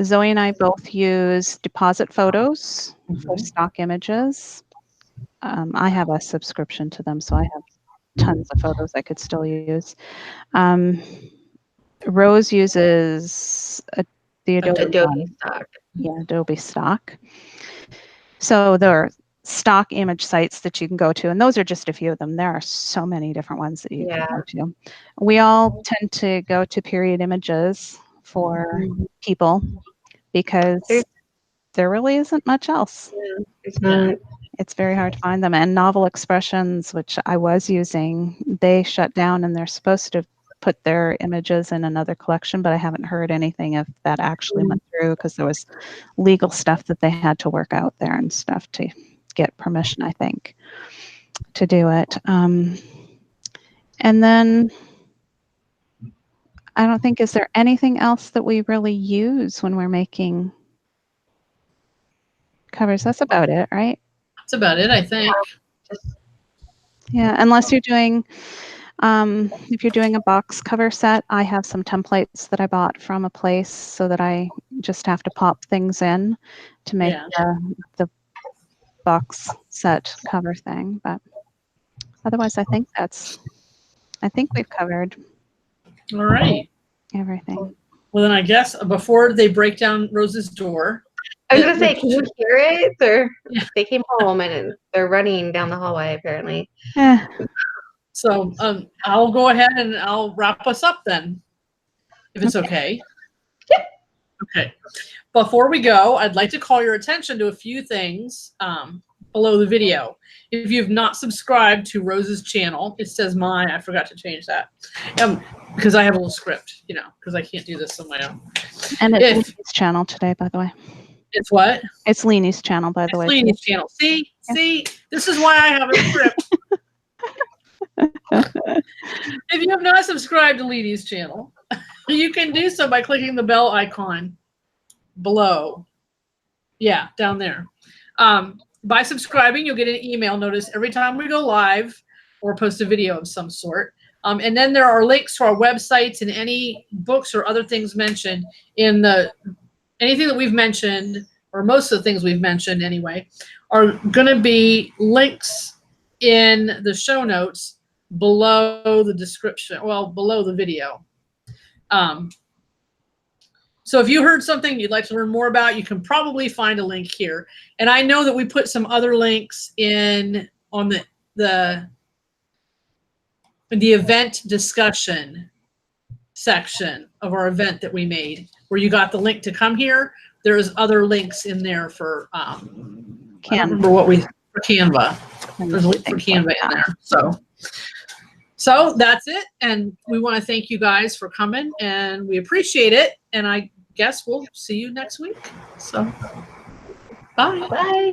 Zoe and I both use Deposit Photos for stock images. I have a subscription to them, so I have tons of photos I could still use. Rose uses the Adobe one. Stock. Yeah, Adobe Stock. So there are stock image sites that you can go to, and those are just a few of them. There are so many different ones that you can go to. We all tend to go to Period Images for people because there really isn't much else. Yeah, it's not. It's very hard to find them. And Novel Expressions, which I was using, they shut down and they're supposed to put their images in another collection, but I haven't heard anything if that actually went through because there was legal stuff that they had to work out there and stuff to get permission, I think, to do it. And then I don't think, is there anything else that we really use when we're making covers? That's about it, right? That's about it, I think. Yeah, unless you're doing, if you're doing a box cover set, I have some templates that I bought from a place so that I just have to pop things in to make the box set cover thing. But otherwise, I think we've covered All right. everything. Well, then I guess before they break down Rose's door. I was gonna say, can you hear it? They came home and they're running down the hallway apparently. Yeah. So I'll go ahead and I'll wrap us up then, if it's okay. Yep. Okay. Before we go, I'd like to call your attention to a few things below the video. If you've not subscribed to Rose's channel, it says mine. I forgot to change that because I have a little script, because I can't do this on my own. And it's Lenie's channel today, by the way. It's what? It's Lenie's channel, by the way. Lenie's channel. See, this is why I have a script. If you have not subscribed to Lenie's channel, you can do so by clicking the bell icon below. Yeah, down there. By subscribing, you'll get an email notice every time we go live or post a video of some sort. And then there are links to our websites and any books or other things mentioned in anything that we've mentioned, or most of the things we've mentioned anyway, are going to be links in the show notes below the description, below the video. So if you heard something you'd like to learn more about, you can probably find a link here. And I know that we put some other links on the event discussion section of our event that we made, where you got the link to come here. There's other links in there for I don't remember for Canva. There's a link for Canva in there. So that's it. And we want to thank you guys for coming, and we appreciate it. And I guess we'll see you next week. So bye. Bye.